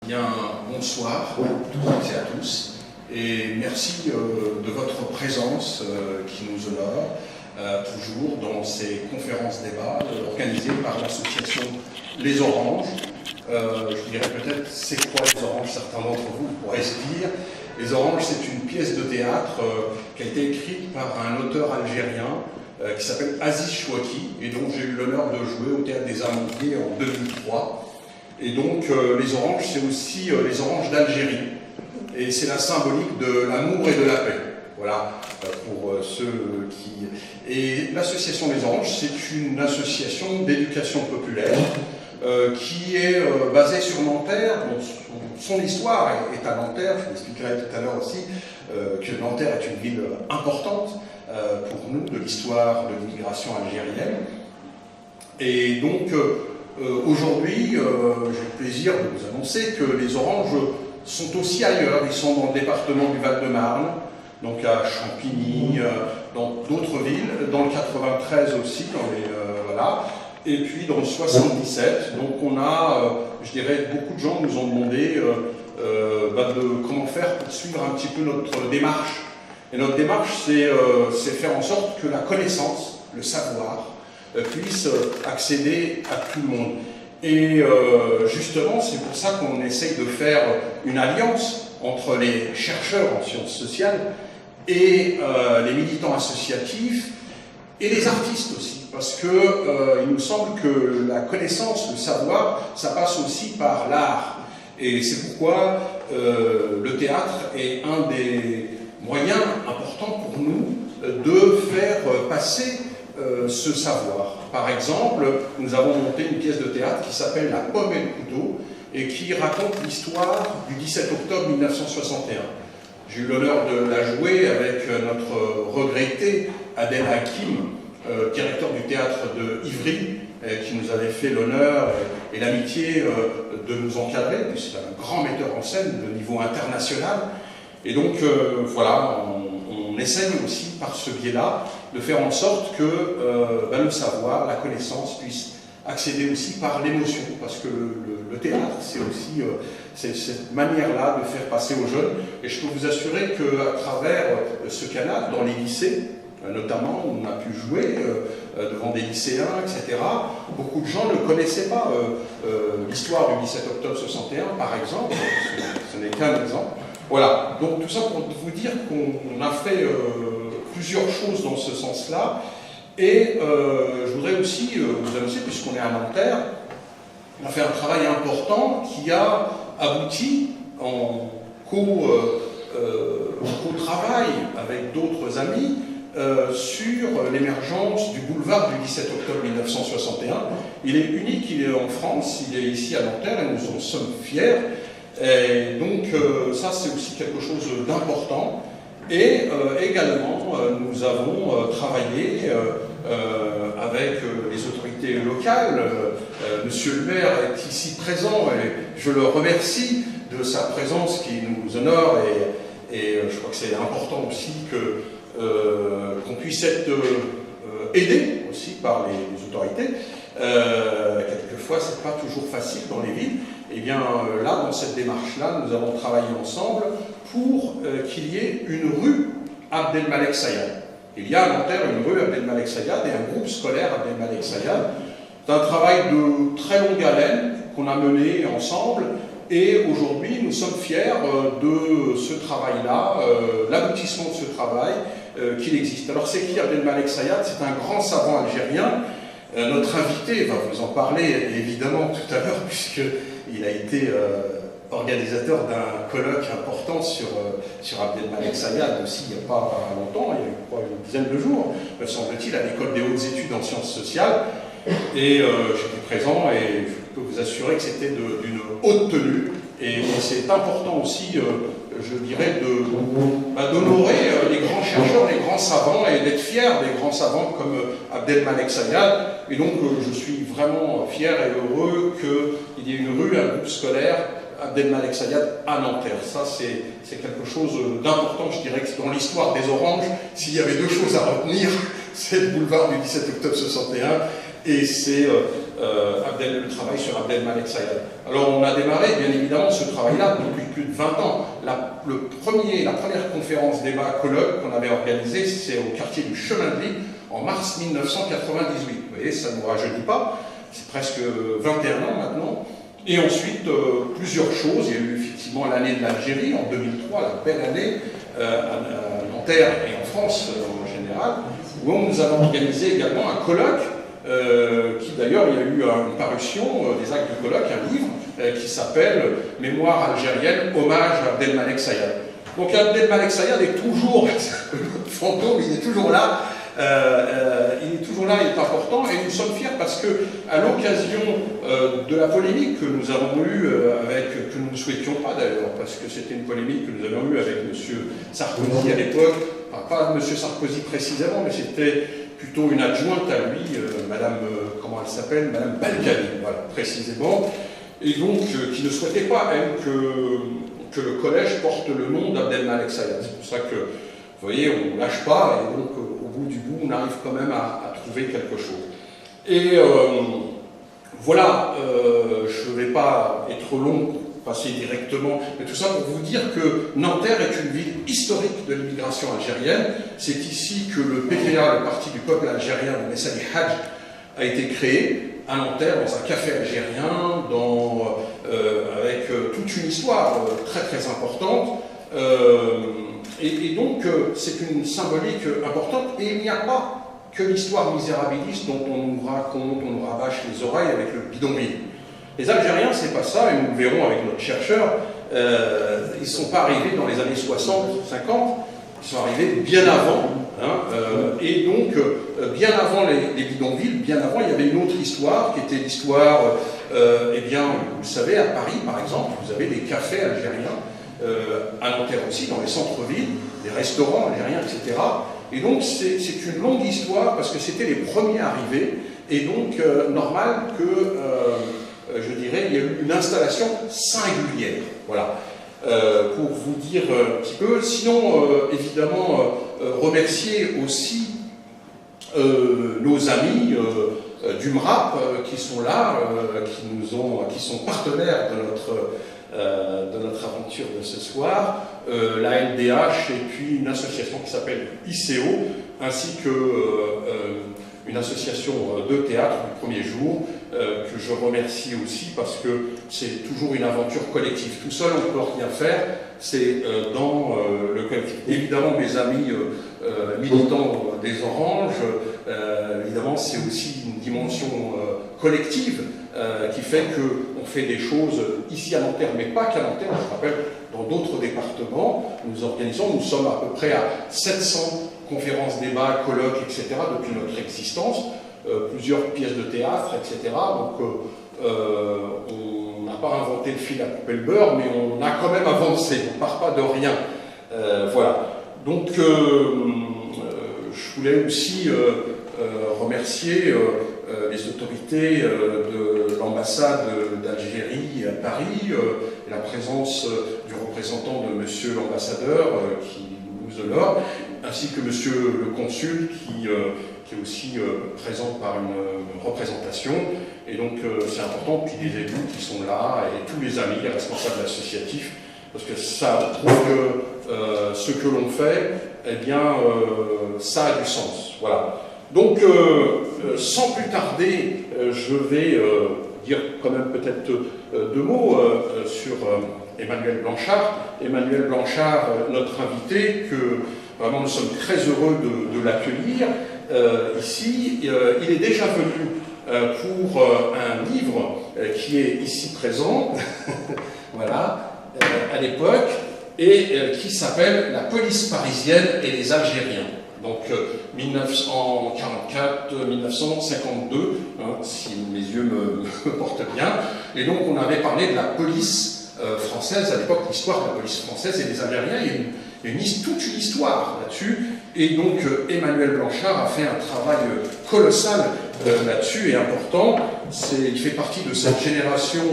Bien, bonsoir à toutes et à tous, et merci de votre présence qui nous honore toujours dans ces conférences-débats organisées par l'association Les Oranges. Je dirais peut-être c'est quoi Les Oranges, certains d'entre vous pourraient se dire. Les Oranges, c'est une pièce de théâtre qui a été écrite par un auteur algérien qui s'appelle Aziz Chouaki et dont j'ai eu l'honneur de jouer au Théâtre des Amandiers en 2003. Et donc, les oranges, c'est aussi les oranges d'Algérie. Et c'est la symbolique de l'amour et de la paix. Voilà, pour ceux qui... Et l'association des oranges, c'est une association d'éducation populaire qui est basée sur Nanterre. Bon, son histoire est à Nanterre. Je vous expliquerai tout à l'heure aussi que Nanterre est une ville importante pour nous, de l'histoire de l'immigration algérienne. Et donc... aujourd'hui, j'ai le plaisir de vous annoncer que les oranges sont aussi ailleurs. Ils sont dans le département du Val-de-Marne, donc à Champigny, dans d'autres villes, dans le 93 aussi, voilà, et puis dans le 77. Donc on a, je dirais, beaucoup de gens nous ont demandé de comment faire pour suivre un petit peu notre démarche. Et notre démarche, c'est faire en sorte que la connaissance, le savoir, puisse accéder à tout le monde. Et justement, c'est pour ça qu'on essaye de faire une alliance entre les chercheurs en sciences sociales et les militants associatifs et les artistes aussi, parce que il nous semble que la connaissance, le savoir, ça passe aussi par l'art. Et c'est pourquoi le théâtre est un des moyens importants pour nous de faire passer ce savoir. Par exemple, nous avons monté une pièce de théâtre qui s'appelle La Pomme et le couteau et qui raconte l'histoire du 17 octobre 1961. J'ai eu l'honneur de la jouer avec notre regretté Adel Hakim, directeur du théâtre de Ivry, qui nous avait fait l'honneur et l'amitié de nous encadrer, puisque c'est un grand metteur en scène de niveau international. Et donc, voilà, on essaye aussi, par ce biais-là, de faire en sorte que le savoir, la connaissance puisse accéder aussi par l'émotion, parce que le théâtre, c'est aussi cette manière-là de faire passer aux jeunes. Et je peux vous assurer qu'à travers ce canal, dans les lycées, notamment, où on a pu jouer devant des lycéens, etc., beaucoup de gens ne connaissaient pas l'histoire du 17 octobre 61, par exemple. Ce n'est qu'un exemple. Voilà, donc tout ça pour vous dire qu'on a fait plusieurs choses dans ce sens-là. Et je voudrais aussi vous annoncer, puisqu'on est à Nanterre, on a fait un travail important qui a abouti en co-travail avec d'autres amis sur l'émergence du boulevard du 17 octobre 1961. Il est unique, il est en France, il est ici à Nanterre et nous en sommes fiers. Et donc ça c'est aussi quelque chose d'important. Et également nous avons travaillé avec les autorités locales. Monsieur le maire est ici présent et je le remercie de sa présence qui nous honore et je crois que c'est important aussi qu'on puisse être aidé aussi par les autorités. Quelquefois c'est pas toujours facile dans les villes. Et bien là, dans cette démarche-là, nous avons travaillé ensemble pour qu'il y ait une rue Abdelmalek Sayad. Il y a à Nanterre une rue Abdelmalek Sayad et un groupe scolaire Abdelmalek Sayad. C'est un travail de très longue haleine qu'on a mené ensemble et aujourd'hui nous sommes fiers de ce travail-là, l'aboutissement de ce travail qu'il existe. Alors c'est qui Abdelmalek Sayad? C'est un grand savant algérien. Notre invité va vous en parler évidemment tout à l'heure puisqu'il a été organisateur d'un colloque important sur Abdelmalek Sayad aussi il n'y a pas longtemps, il y a eu une dizaine de jours, me semble-t-il, à l'école des hautes études en sciences sociales. Et j'étais présent et je peux vous assurer que c'était d'une haute tenue. Et c'est important aussi, je dirais, d'honorer les grands chercheurs, les grands savants et d'être fier des grands savants comme Abdelmalek Sayad. Et donc je suis vraiment fier et heureux qu'il y ait une rue, un groupe scolaire Abdelmalek Sayad à Nanterre. Ça c'est quelque chose d'important, je dirais que dans l'histoire des Oranges, s'il y avait deux choses à retenir, c'est le boulevard du 17 octobre 61 et c'est le travail sur Abdelmalek Sayad. Alors on a démarré bien évidemment ce travail-là depuis plus de 20 ans. La première conférence débat colloque qu'on avait organisée, c'est au quartier du Chemin de Vie en mars 1998. Vous voyez, ça ne nous rajeunit pas, c'est presque 21 ans maintenant. Et ensuite, plusieurs choses. Il y a eu effectivement l'année de l'Algérie en 2003, la belle année, à Nanterre et en France en général, où nous avons organisé également un colloque, qui d'ailleurs, il y a eu une parution des actes du colloque, un livre qui s'appelle « Mémoire algérienne, hommage à Abdelmalek Sayad ». Donc Abdelmalek Sayad est toujours, le fantôme, il est toujours là. Il est toujours là, il est important, et nous sommes fiers parce que, à l'occasion de la polémique que nous avons eue que nous ne souhaitions pas d'ailleurs, parce que c'était une polémique que nous avions eue avec M. Sarkozy à l'époque, enfin, pas M. Sarkozy précisément, mais c'était plutôt une adjointe à lui, Madame, comment elle s'appelle, Madame Balkany, voilà, précisément, et donc qui ne souhaitait pas, elle, que le collège porte le nom d'Abdelmalek Sayad. C'est pour ça que, vous voyez, on ne lâche pas, et donc au bout du bout, on arrive quand même à trouver quelque chose. Et voilà, je ne vais pas être long pour passer directement, mais tout ça pour vous dire que Nanterre est une ville historique de l'immigration algérienne. C'est ici que le PPA, le Parti du peuple algérien de Messali Hadj, a été créé, à Nanterre, dans un café algérien, avec toute une histoire très très importante. Et donc, c'est une symbolique importante, et il n'y a pas que l'histoire misérabiliste dont on nous raconte, on nous rabâche les oreilles avec le bidonville. Les Algériens, c'est pas ça, et nous le verrons avec notre chercheur, ils ne sont pas arrivés dans les années 60, 50, ils sont arrivés bien avant, hein, et donc, bien avant les bidonvilles, bien avant, il y avait une autre histoire, qui était l'histoire, eh bien, vous le savez, à Paris, par exemple, vous avez des cafés algériens, à Nanterre aussi, dans les centres-villes, des restaurants algériens, etc. Et donc c'est une longue histoire parce que c'était les premiers arrivés, et donc normal que, je dirais, il y a eu une installation singulière. Voilà. Pour vous dire un petit peu. Sinon, évidemment, remercier aussi nos amis du MRAP qui sont là, qui sont partenaires de notre aventure de ce soir, la LDH et puis une association qui s'appelle ICO, ainsi que une association de théâtre du premier jour, que je remercie aussi parce que c'est toujours une aventure collective. Tout seul, on ne peut rien faire, c'est dans le collectif. Évidemment, mes amis militants des Oranges, évidemment, c'est aussi une dimension collective qui fait qu'on fait des choses ici à Nanterre, mais pas qu'à Nanterre, je rappelle, dans d'autres départements, nous sommes à peu près à 700 conférences, débats, colloques, etc. depuis notre existence, plusieurs pièces de théâtre, etc. Donc on n'a pas inventé le fil à couper le beurre, mais on a quand même avancé, on ne part pas de rien. Voilà. Donc je voulais aussi remercier les autorités de l'ambassade d'Algérie à Paris, la présence du représentant de monsieur l'ambassadeur qui nous honore, ainsi que monsieur le consul qui est aussi présent par une représentation. Et donc c'est important, puis les élus qui sont là, et tous les amis, les responsables associatifs, parce que ça prouve que ce que l'on fait, eh bien, ça a du sens. Voilà. Donc, sans plus tarder, je vais dire quand même peut-être deux mots sur Emmanuel Blanchard. Emmanuel Blanchard, notre invité, que vraiment nous sommes très heureux de l'accueillir ici. Il est déjà venu pour un livre qui est ici présent, voilà, à l'époque, et qui s'appelle « La police parisienne et les Algériens ». Donc 1944-1952, hein, si mes yeux me portent bien. Et donc on avait parlé de la police française, à l'époque, l'histoire de la police française et des Algériens. Il y a toute une histoire là-dessus. Et donc Emmanuel Blanchard a fait un travail colossal là-dessus et important. Il fait partie de cette génération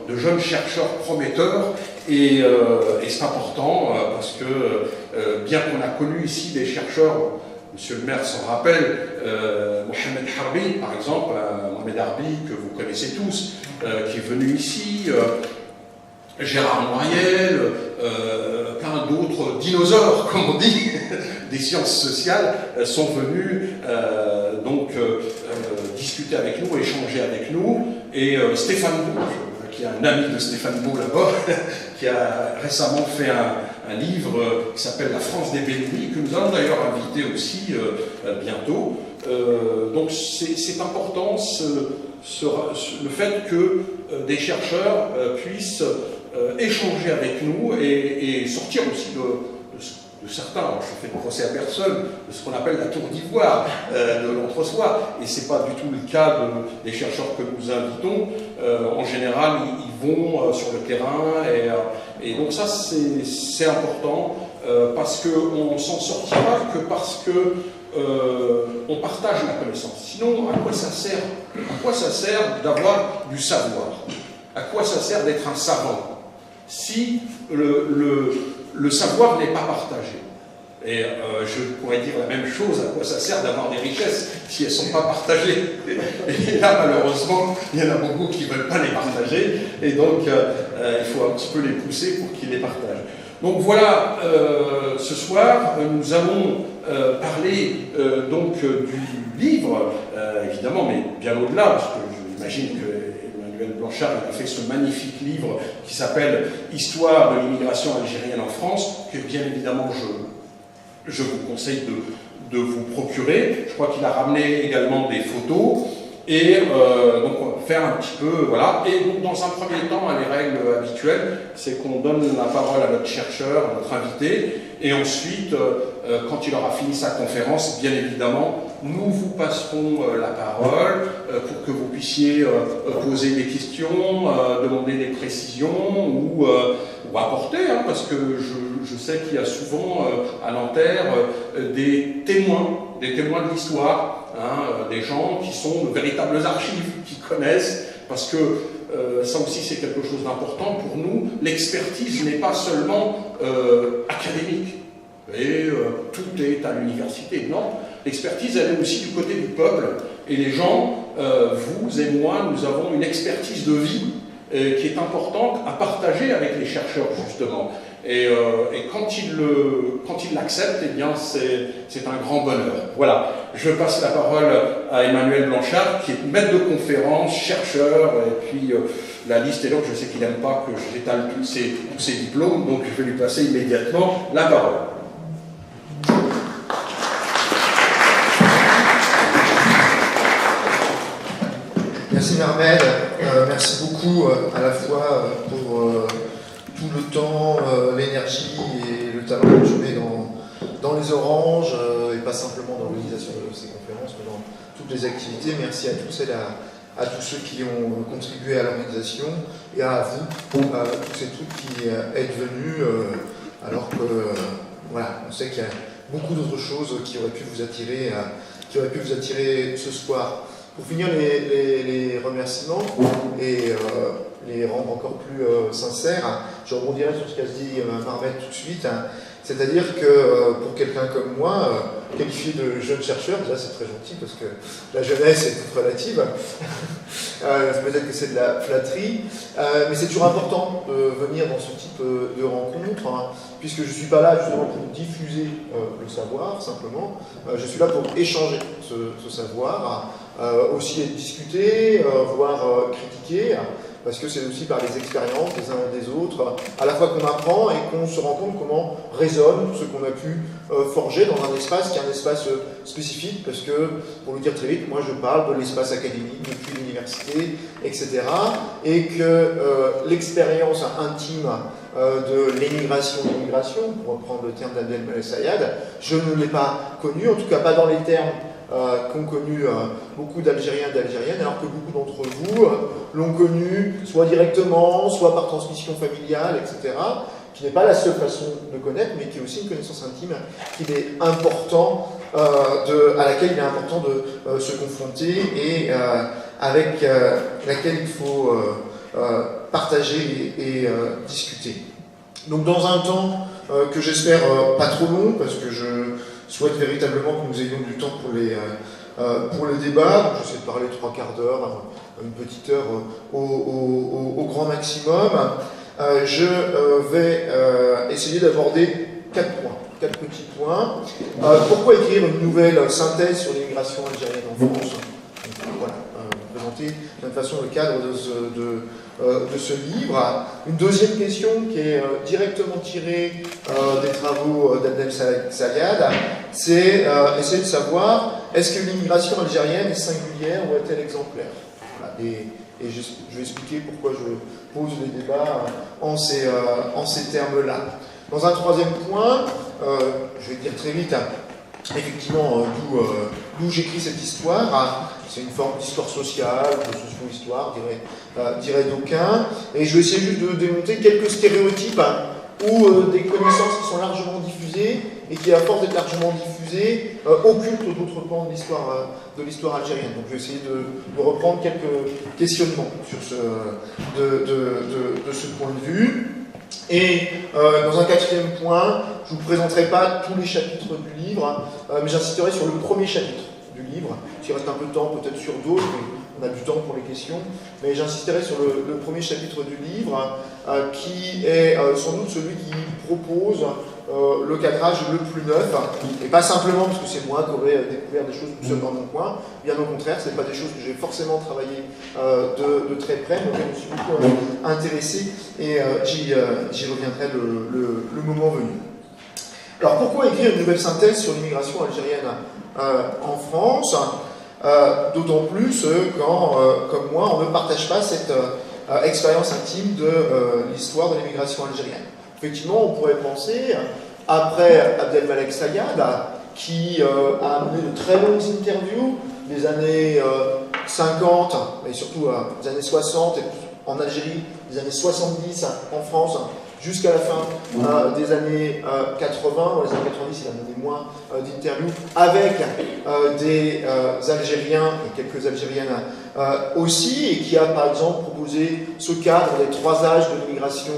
de jeunes chercheurs prometteurs. Et c'est important parce que, bien qu'on a connu ici des chercheurs Monsieur le maire s'en rappelle, Mohamed Harbi, par exemple, Mohamed Harbi, que vous connaissez tous, qui est venu ici, Gérard Noiriel, plein d'autres dinosaures, comme on dit, des sciences sociales, sont venus discuter avec nous, échanger avec nous, et Stéphane Beau, qui est un ami de Stéphane Beau là-bas, qui a récemment fait un livre qui s'appelle La France des Bédouis, que nous allons d'ailleurs inviter aussi bientôt. Donc c'est important le fait que des chercheurs puissent échanger avec nous et sortir aussi de certains, je fais le procès à personne, de ce qu'on appelle la tour d'ivoire de l'entre-soi. Et ce n'est pas du tout le cas des chercheurs que nous invitons. En général, ils vont sur le terrain. Et donc ça, c'est important parce qu'on ne s'en sortira que parce que on partage la connaissance. Sinon, à quoi ça sert? À quoi ça sert d'avoir du savoir? À quoi ça sert d'être un savant si le savoir n'est pas partagé? Et je pourrais dire la même chose, à quoi ça sert d'avoir des richesses si elles ne sont pas partagées? Et là, malheureusement, il y en a beaucoup qui ne veulent pas les partager, et donc il faut un petit peu les pousser pour qu'ils les partagent. Donc voilà, ce soir, nous allons parler du livre, évidemment, mais bien au-delà, parce que j'imagine que Emmanuel Blanchard a fait ce magnifique livre qui s'appelle « Histoire de l'immigration algérienne en France », que bien évidemment je vous conseille de vous procurer. Je crois qu'il a ramené également des photos. Et donc on va faire un petit peu, voilà. Et donc dans un premier temps, les règles habituelles, c'est qu'on donne la parole à notre chercheur, à notre invité, et ensuite, quand il aura fini sa conférence, bien évidemment, nous vous passerons la parole pour que vous puissiez poser des questions, demander des précisions ou apporter, hein, parce que je sais qu'il y a souvent à Nanterre des témoins de l'histoire. Des gens qui sont de véritables archives, qui connaissent, parce que ça aussi c'est quelque chose d'important pour nous. L'expertise n'est pas seulement académique, et tout est à l'université. Non, l'expertise elle est aussi du côté du peuple, et les gens, vous et moi, nous avons une expertise de vie qui est importante à partager avec les chercheurs justement. Et quand ils l'acceptent, eh bien c'est un grand bonheur. Voilà, je passe la parole à Emmanuel Blanchard, qui est maître de conférence, chercheur, et puis la liste est longue, je sais qu'il n'aime pas que j'étale tous ses diplômes, donc je vais lui passer immédiatement la parole. Merci Marmel, merci beaucoup à la fois pour tout le temps, l'énergie et le talent que tu mets dans les oranges, et pas simplement dans l'organisation de ces conférences, mais dans toutes les activités. Merci à tous et à tous ceux qui ont contribué à l'organisation, et à vous, à tous et toutes qui êtes venus, alors que voilà, on sait qu'il y a beaucoup d'autres choses qui auraient pu vous attirer ce soir. Pour finir les remerciements et les rendre encore plus sincères, je rebondirai sur ce qu'a dit Marmel tout de suite. C'est-à-dire que pour quelqu'un comme moi, qualifié de jeune chercheur, déjà c'est très gentil parce que la jeunesse est toute relative, peut-être que c'est de la flatterie, mais c'est toujours important de venir dans ce type de rencontre, hein, puisque je ne suis pas là justement pour diffuser le savoir simplement, je suis là pour échanger ce savoir, aussi discuter, voire critiquer, parce que c'est aussi par les expériences des uns et des autres, à la fois qu'on apprend et qu'on se rend compte comment résonne tout ce qu'on a pu forger dans un espace qui est un espace spécifique, parce que, pour le dire très vite, moi je parle de l'espace académique depuis l'université, etc. Et que l'expérience intime de l'émigration, pour reprendre le terme d'Abdel Sayad, je ne l'ai pas connue, en tout cas pas dans les termes qu'ont connu beaucoup d'Algériens et d'Algériennes, alors que beaucoup d'entre vous l'ont connu soit directement, soit par transmission familiale, etc., qui n'est pas la seule façon de connaître, mais qui est aussi une connaissance intime qu'il est important, à laquelle il est important de se confronter et avec laquelle il faut partager et discuter. Donc dans un temps que j'espère pas trop long, parce que souhaite véritablement que nous ayons du temps pour les débats. Donc, j'essaie de parler 3/4 d'heure, une petite heure au grand maximum. Je vais essayer d'aborder 4 points, 4 petits points. Pourquoi écrire une nouvelle synthèse sur l'immigration algérienne en France? Donc, voilà, présenter de toute façon le cadre de ce livre. Une deuxième question qui est directement tirée des travaux d'Abdel Sayad, c'est essayer de savoir est-ce que l'immigration algérienne est singulière ou est-elle exemplaire? Voilà, et je vais expliquer pourquoi je pose les débats en ces termes-là. Dans un troisième point, je vais dire très vite, effectivement, d'où j'écris cette histoire. C'est une forme d'histoire sociale, de socio-histoire, dirait d'aucuns. Et je vais essayer juste de démonter quelques stéréotypes ou des connaissances qui sont largement diffusées et qui, à force d'être largement diffusées, occultent d'autres pans de l'histoire algérienne. Donc je vais essayer de reprendre quelques questionnements sur de ce point de vue. Et dans un quatrième point, je ne vous présenterai pas tous les chapitres du livre, mais j'insisterai sur le premier chapitre du livre. S'il reste un peu de temps, peut-être sur d'autres, mais on a du temps pour les questions. Mais j'insisterai sur le premier chapitre du livre, qui est sans doute celui qui propose le cadrage le plus neuf, et pas simplement parce que c'est moi qui aurais découvert des choses tout seul dans mon coin, bien au contraire, ce n'est pas des choses que j'ai forcément travaillé de très près, mais auxquelles je me suis beaucoup intéressé, et j'y reviendrai le moment venu. Alors pourquoi écrire une nouvelle synthèse sur l'immigration algérienne en France, d'autant plus quand, comme moi, on ne partage pas cette expérience intime de l'histoire de l'immigration algérienne. Effectivement, on pourrait penser, après Abdelmalek Sayad, qui a amené de très longues interviews des années 50, mais surtout des années 60, en Algérie, des années 70 en France, jusqu'à la fin des années 80. Dans les années 90, il a mené moins d'interviews avec des Algériens et quelques Algériennes aussi, et qui a par exemple proposé ce cadre des 3 âges de l'immigration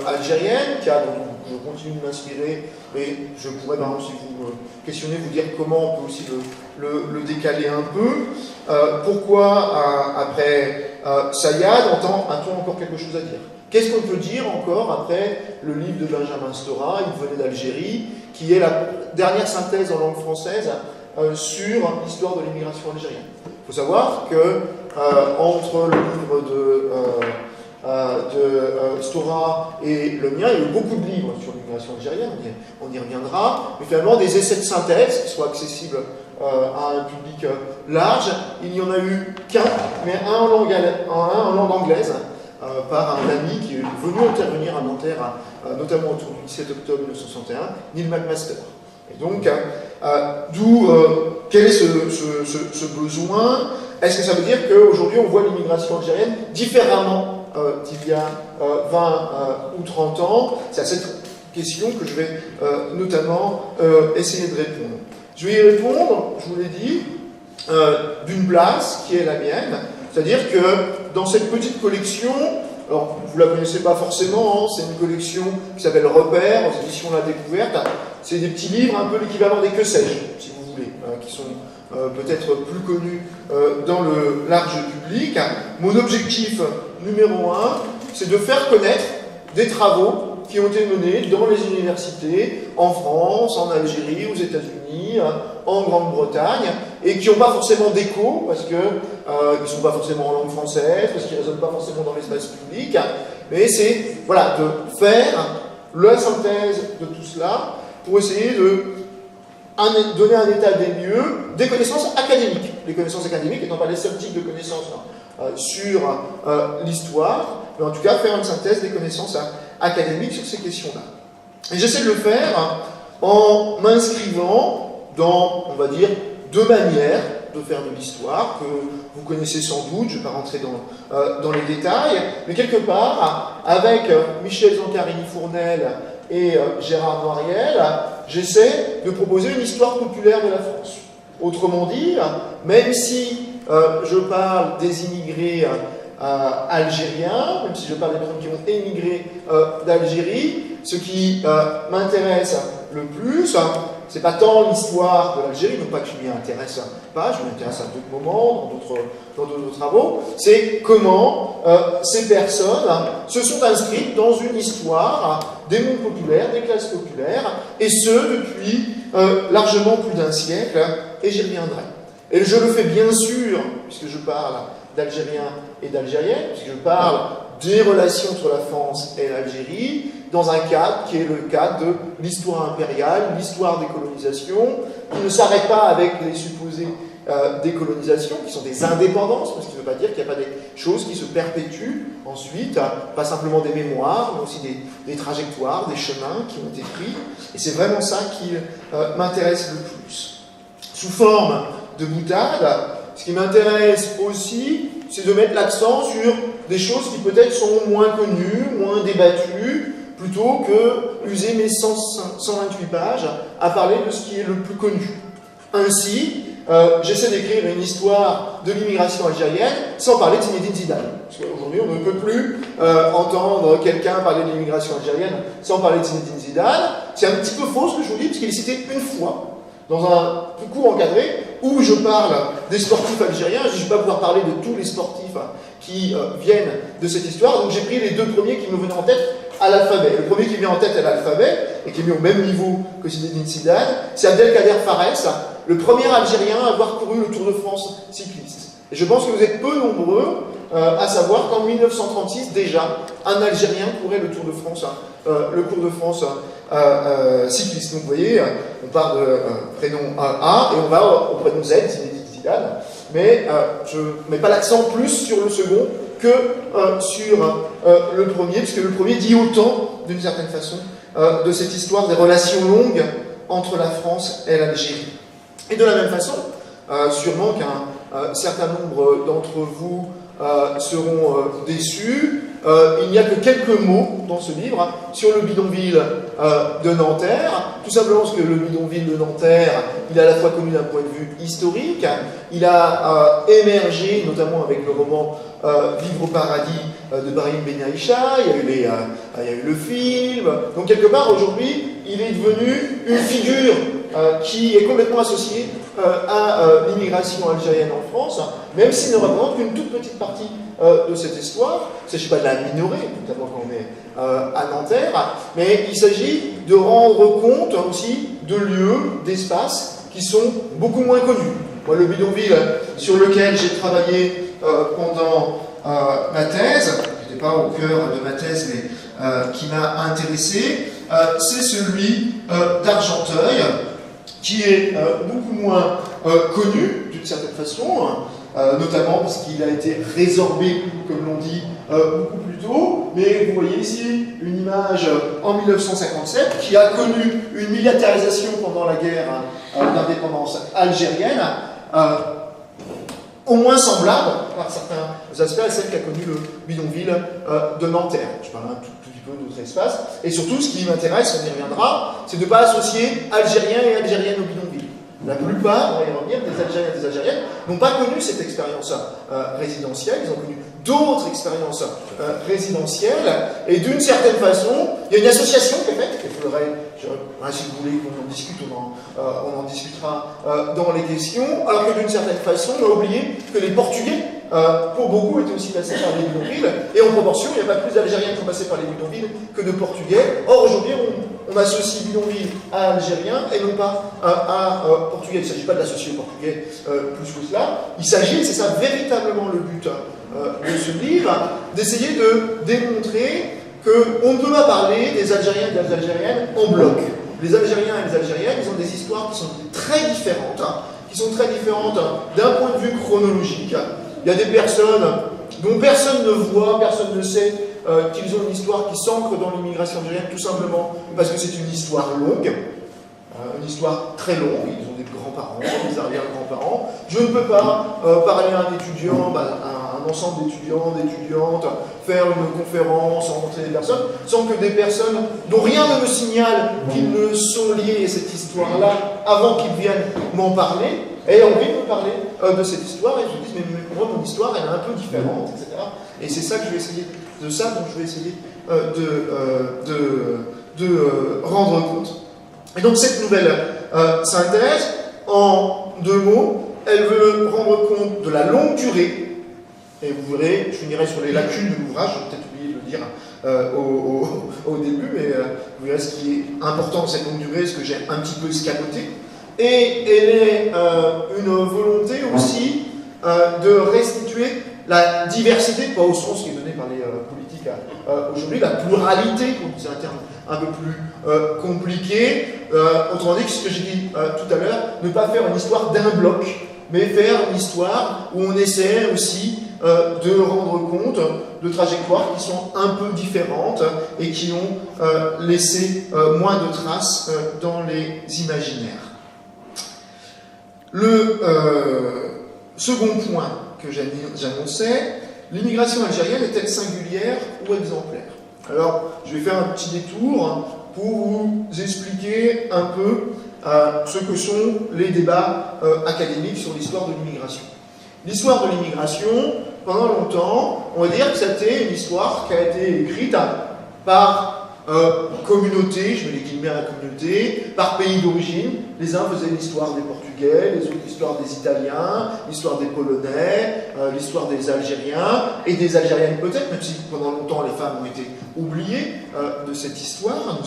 algérienne, cadre dont je continue de m'inspirer, et je pourrais, par exemple, si vous me questionnez, vous dire comment on peut aussi le décaler un peu. Pourquoi, après Sayad, a-t-on encore quelque chose à dire? Qu'est-ce qu'on peut dire encore après le livre de Benjamin Stora, Il venait d'Algérie, qui est la dernière synthèse en langue française sur l'histoire de l'immigration algérienne? Il faut savoir que entre le livre de Stora et le mien, il y a eu beaucoup de livres sur l'immigration algérienne, on y reviendra, mais finalement des essais de synthèse qui soient accessibles à un public large, il n'y en a eu qu'un, mais un en langue anglaise, par un ami qui est venu intervenir à Nanterre, notamment autour du 17 octobre 1961, Neil McMaster. Et donc, quel est ce besoin? Est-ce que ça veut dire qu'aujourd'hui on voit l'immigration algérienne différemment d'il y a 20 ou 30 ans? C'est à cette question que je vais notamment essayer de répondre. Je vais y répondre, je vous l'ai dit, d'une place qui est la mienne, c'est-à-dire que dans cette petite collection, alors vous ne la connaissez pas forcément, c'est une collection qui s'appelle Repères, aux éditions La Découverte. C'est des petits livres, un peu l'équivalent des Que sais-je, si vous voulez, qui sont peut-être plus connus dans le large public. Mon objectif numéro 1, c'est de faire connaître des travaux qui ont été menés dans les universités, en France, en Algérie, aux États-Unis, en Grande-Bretagne, et qui n'ont pas forcément d'écho, parce qu'ils ne sont pas forcément en langue française, parce qu'ils ne résonnent pas forcément dans l'espace public, mais c'est voilà, de faire la synthèse de tout cela pour essayer de donner un état des lieux des connaissances académiques. Les connaissances académiques étant pas les seuls types de connaissances sur l'histoire, mais en tout cas faire une synthèse des connaissances académiques sur ces questions-là. Et j'essaie de le faire en m'inscrivant dans, on va dire, 2 manières de faire de l'histoire, que vous connaissez sans doute, je ne vais pas rentrer dans les détails, mais quelque part, avec Michel Zancarini-Fournel et Gérard Noiriel, j'essaie de proposer une histoire populaire de la France. Autrement dit, même si je parle des immigrés algériens, même si je parle des personnes qui ont émigré d'Algérie, ce qui m'intéresse le plus, c'est pas tant l'histoire de l'Algérie, non pas que je m'y intéresse pas, je m'intéresse à d'autres moments, dans d'autres travaux, c'est comment ces personnes se sont inscrites dans une histoire des mondes populaires, des classes populaires, et ce, depuis largement plus d'un siècle, et j'y reviendrai. Et je le fais bien sûr, puisque je parle d'Algériens et d'Algériennes, puisque je parle des relations entre la France et l'Algérie, dans un cadre qui est le cadre de l'histoire impériale, l'histoire des colonisations, qui ne s'arrête pas avec les supposées décolonisations, qui sont des indépendances, ce qui ne veut pas dire qu'il n'y a pas des choses qui se perpétuent ensuite, pas simplement des mémoires, mais aussi des trajectoires, des chemins qui ont été pris. Et c'est vraiment ça qui m'intéresse le plus. Sous forme de boutade, ce qui m'intéresse aussi, c'est de mettre l'accent sur des choses qui peut-être sont moins connues, moins débattues, plutôt que user mes 128 pages à parler de ce qui est le plus connu. Ainsi, j'essaie d'écrire une histoire de l'immigration algérienne sans parler de Zinedine Zidane. Parce qu'aujourd'hui, on ne peut plus entendre quelqu'un parler de l'immigration algérienne sans parler de Zinedine Zidane. C'est un petit peu faux ce que je vous dis, parce qu'il est cité une fois dans un cours encadré où je parle des sportifs algériens. Je ne vais pas pouvoir parler de tous les sportifs qui viennent de cette histoire. Donc j'ai pris les deux premiers qui me venaient en tête à l'alphabet. Le premier qui vient en tête à l'alphabet, et qui est mis au même niveau que Zinedine Zidane, c'est Abdelkader Fares, le premier Algérien à avoir couru le Tour de France cycliste. Et je pense que vous êtes peu nombreux à savoir qu'en 1936, déjà, un Algérien courait le Tour de France, le Tour de France cycliste. Donc vous voyez, on part de prénom A et on va au prénom Z, Zinedine Zidane. Mais je ne mets pas l'accent plus sur le second que sur le premier, puisque le premier dit autant, d'une certaine façon, de cette histoire des relations longues entre la France et l'Algérie. Et de la même façon, sûrement qu'un certain nombre d'entre vous seront déçus, il n'y a que quelques mots dans ce livre sur le bidonville de Nanterre, tout simplement parce que le bidonville de Nanterre, il est à la fois connu d'un point de vue historique, il a émergé notamment avec le roman Vivre au paradis de Brahim Benaïcha, il y a eu le film, donc quelque part aujourd'hui il est devenu une figure qui est complètement associée à l'immigration algérienne en France, même s'il ne représente qu'une toute petite partie de cette histoire. Il ne s'agit pas de la minorer, notamment quand on est à Nanterre, mais il s'agit de rendre compte aussi de lieux, d'espaces qui sont beaucoup moins connus. Moi, le bidonville sur lequel j'ai travaillé pendant ma thèse, qui n'était pas au cœur de ma thèse, mais qui m'a intéressé, c'est celui d'Argenteuil, qui est beaucoup moins connu, d'une certaine façon, notamment parce qu'il a été résorbé, comme l'on dit, beaucoup plus tôt. Mais vous voyez ici une image en 1957 qui a connu une militarisation pendant la guerre d'indépendance algérienne, au moins semblable, par certains aspects, à celle qu'a connue le bidonville de Nanterre. Je parle un tout petit peu d'autres espaces. Et surtout, ce qui m'intéresse, on y reviendra, c'est de ne pas associer Algériens et Algériennes au bidonville. La plupart, on va y revenir, des Algériens et des Algériennes n'ont pas connu cette expérience résidentielle, ils ont connu d'autres expériences résidentielles, et d'une certaine façon, il y a une association qui est faite, il faudrait, si vous voulez qu'on en discute, on en discutera dans les questions, alors que d'une certaine façon, on a oublié que les Portugais, pour beaucoup, étaient aussi passés par les bidonvilles, et en proportion, il n'y a pas plus d'Algériens qui sont passés par les bidonvilles que de Portugais. Or, aujourd'hui, on associe bidonville à Algérien et non pas à Portugais. Il ne s'agit pas de l'associer aux Portugais plus que cela. Il s'agit, c'est ça véritablement le but de ce livre, d'essayer de démontrer qu'on ne peut pas parler des Algériens et des Algériennes en bloc. Les Algériens et les Algériennes, ils ont des histoires qui sont très différentes, d'un point de vue chronologique. Il y a des personnes dont personne ne voit, personne ne sait qu'ils ont une histoire qui s'ancre dans l'immigration algérienne, tout simplement parce que c'est une histoire longue, une histoire très longue. Ils ont des grands-parents, des arrière-grands-parents. Je ne peux pas parler à un étudiant, un ensemble d'étudiants, d'étudiantes, faire une conférence, rencontrer des personnes, sans que des personnes dont rien ne me signale qu'ils ne sont liés à cette histoire-là, avant qu'ils viennent m'en parler, aient envie de me parler de cette histoire, et je me dis, mais moi, mon histoire, elle est un peu différente, etc. Et c'est ça que je vais essayer, de ça dont je vais essayer de rendre compte. Et donc cette nouvelle synthèse, en 2 mots, elle veut rendre compte de la longue durée, et vous verrez, je finirai sur les lacunes de l'ouvrage, j'ai peut-être oublié de le dire au début, mais vous verrez ce qui est important dans cette longue durée, ce que j'ai un petit peu escamoté. Et elle est une volonté aussi de restituer la diversité, pas au sens qui est donné par les politiques aujourd'hui, la pluralité, c'est un terme un peu plus compliqué. Autrement dit, ce que j'ai dit tout à l'heure, ne pas faire une histoire d'un bloc, mais faire une histoire où on essaie aussi de rendre compte de trajectoires qui sont un peu différentes et qui ont laissé moins de traces dans les imaginaires. Le second point que j'annonçais, l'immigration algérienne est-elle singulière ou exemplaire? Alors, je vais faire un petit détour pour vous expliquer un peu ce que sont les débats académiques sur l'histoire de l'immigration. L'histoire de l'immigration, pendant longtemps, on va dire que c'était une histoire qui a été écrite par communauté, je mets les guillemets à la communauté, par pays d'origine. Les uns faisaient l'histoire des Portugais, les autres l'histoire des Italiens, l'histoire des Polonais, l'histoire des Algériens, et des Algériennes peut-être, même si pendant longtemps les femmes ont été oubliées de cette histoire,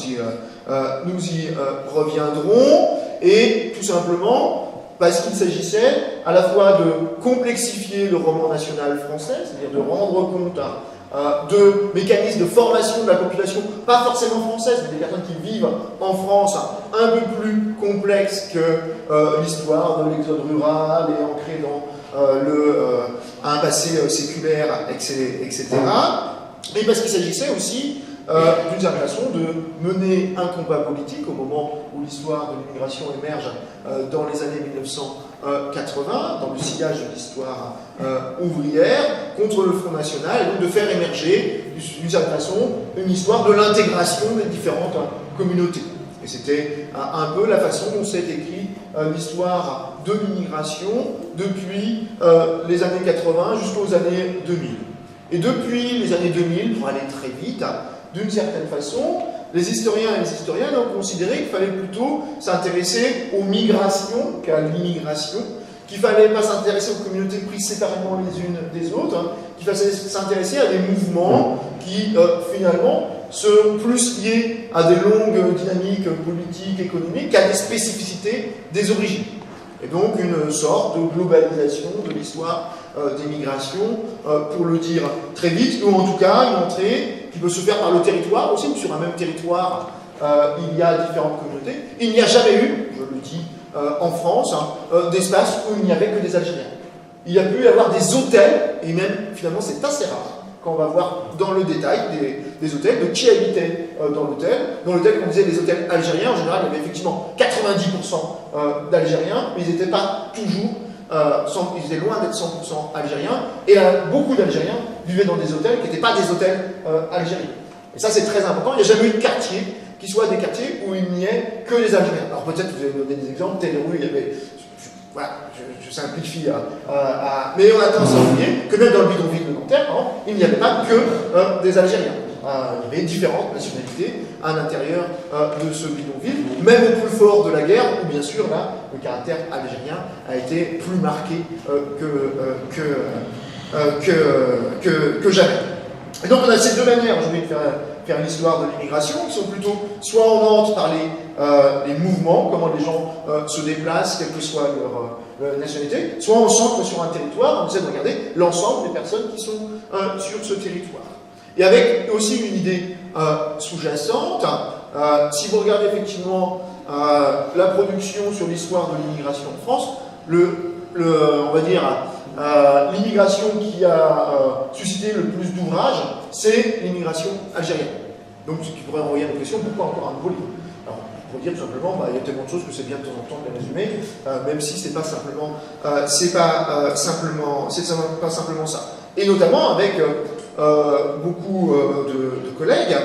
nous y reviendrons, et tout simplement parce qu'il s'agissait à la fois de complexifier le roman national français, c'est-à-dire de rendre compte de mécanismes de formation de la population, pas forcément française, mais des personnes qui vivent en France, un peu plus complexes que l'histoire de l'exode rural et ancrée dans un passé séculaire, etc. Et parce qu'il s'agissait aussi d'une certaine façon de mener un combat politique au moment où l'histoire de l'immigration émerge dans les années 1980, dans le sillage de l'histoire ouvrière, contre le Front National, et donc de faire émerger d'une certaine façon une histoire de l'intégration des différentes communautés. Et c'était un peu la façon dont s'est écrite l'histoire de l'immigration depuis les années 80 jusqu'aux années 2000. Et depuis les années 2000, pour aller très vite, d'une certaine façon, les historiens et les historiennes ont considéré qu'il fallait plutôt s'intéresser aux migrations qu'à l'immigration, qu'il ne fallait pas s'intéresser aux communautés prises séparément les unes des autres, qu'il fallait s'intéresser à des mouvements qui, finalement, sont plus liés à des longues dynamiques politiques, économiques, qu'à des spécificités des origines. Et donc une sorte de globalisation de l'histoire des migrations, pour le dire très vite, ou en tout cas une entrée qui peut se faire par le territoire aussi, ou sur un même territoire, il y a différentes communautés. Il n'y a jamais eu, je le dis en France, d'espace où il n'y avait que des Algériens. Il y a pu y avoir des hôtels, et même finalement c'est assez rare, quand on va voir dans le détail des hôtels, de qui habitait dans l'hôtel. Dans l'hôtel, on disait les hôtels algériens, en général il y avait effectivement 90% d'Algériens, mais ils n'étaient pas toujours, ils étaient loin d'être 100% algériens, et beaucoup d'Algériens vivaient dans des hôtels qui n'étaient pas des hôtels algériens. Et ça c'est très important, il n'y a jamais eu de quartier qui soit des quartiers où il n'y ait que des Algériens. Alors peut-être vous avez donné des exemples, Télérouille, il y avait... Voilà, je simplifie, mais on a tendance à oublier que même dans le bidonville de Nanterre, il n'y avait pas que des Algériens. Il y avait différentes nationalités à l'intérieur de ce bidonville, même au plus fort de la guerre, où bien sûr là, le caractère algérien a été plus marqué que jamais. Et donc on a ces deux manières aujourd'hui de faire une histoire de l'immigration, qui sont plutôt soit on entre par les mouvements, comment les gens se déplacent, quelle que soit leur nationalité, soit on centre sur un territoire, on essaie de regarder l'ensemble des personnes qui sont sur ce territoire. Et avec aussi une idée sous-jacente, si vous regardez effectivement la production sur l'histoire de l'immigration en France, on va dire l'immigration qui a suscité le plus d'ouvrages, c'est l'immigration algérienne. Donc ce qui pourrait envoyer à la question, pourquoi encore un nouveau livre? Alors, pour dire tout simplement, il y a tellement de choses que c'est bien de temps en temps de les résumer, même si c'est pas simplement ça. Et notamment avec beaucoup de collègues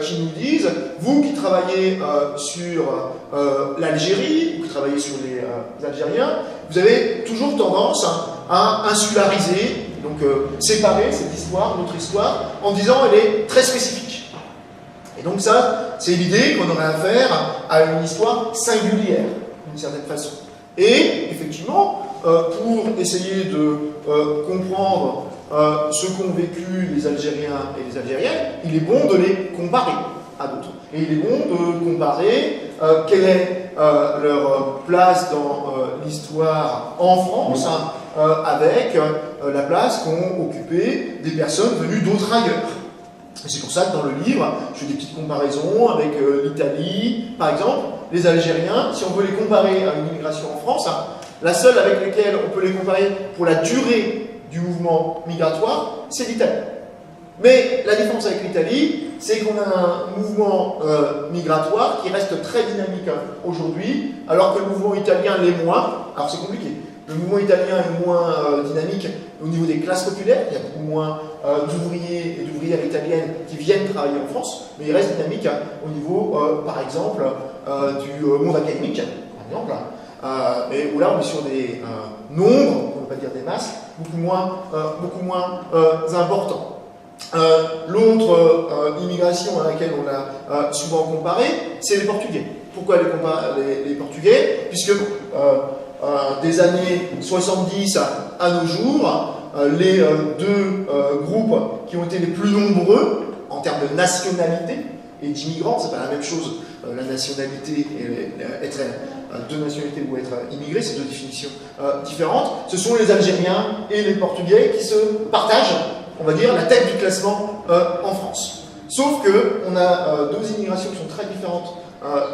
qui nous disent, vous qui travaillez sur l'Algérie, ou qui travaillez sur les Algériens, vous avez toujours tendance à insulariser, donc séparer cette histoire, notre histoire, en disant elle est très spécifique. Et donc ça, c'est l'idée qu'on aurait affaire à une histoire singulière, d'une certaine façon. Et, effectivement, pour essayer de comprendre ce qu'ont vécu les Algériens et les Algériennes, il est bon de les comparer à d'autres. Et il est bon de comparer quelle est leur place dans l'histoire en France avec la place qu'ont occupé des personnes venues d'autres ailleurs. Et c'est pour ça que dans le livre, je fais des petites comparaisons avec l'Italie, par exemple. Les Algériens, si on veut les comparer à une immigration en France, la seule avec laquelle on peut les comparer pour la durée du mouvement migratoire, c'est l'Italie. Mais la différence avec l'Italie, c'est qu'on a un mouvement migratoire qui reste très dynamique aujourd'hui, alors que le mouvement italien l'est moins. Alors c'est compliqué. Le mouvement italien est moins dynamique au niveau des classes populaires. Il y a beaucoup moins d'ouvriers et d'ouvrières italiennes qui viennent travailler en France, mais il reste dynamique au niveau, par exemple, du monde académique, par exemple. Mais où là, on est sur des nombres, on ne peut pas dire des masses, beaucoup moins importants. L'autre immigration à laquelle on a souvent comparé, c'est les Portugais. Pourquoi les Portugais? Puisque des années 70 à nos jours, les deux groupes qui ont été les plus nombreux en termes de nationalité et d'immigrants, c'est pas la même chose, la nationalité et être deux nationalités ou être immigré, c'est deux définitions différentes. Ce sont les Algériens et les Portugais qui se partagent, on va dire, la tête du classement en France. Sauf qu'on a deux immigrations qui sont très différentes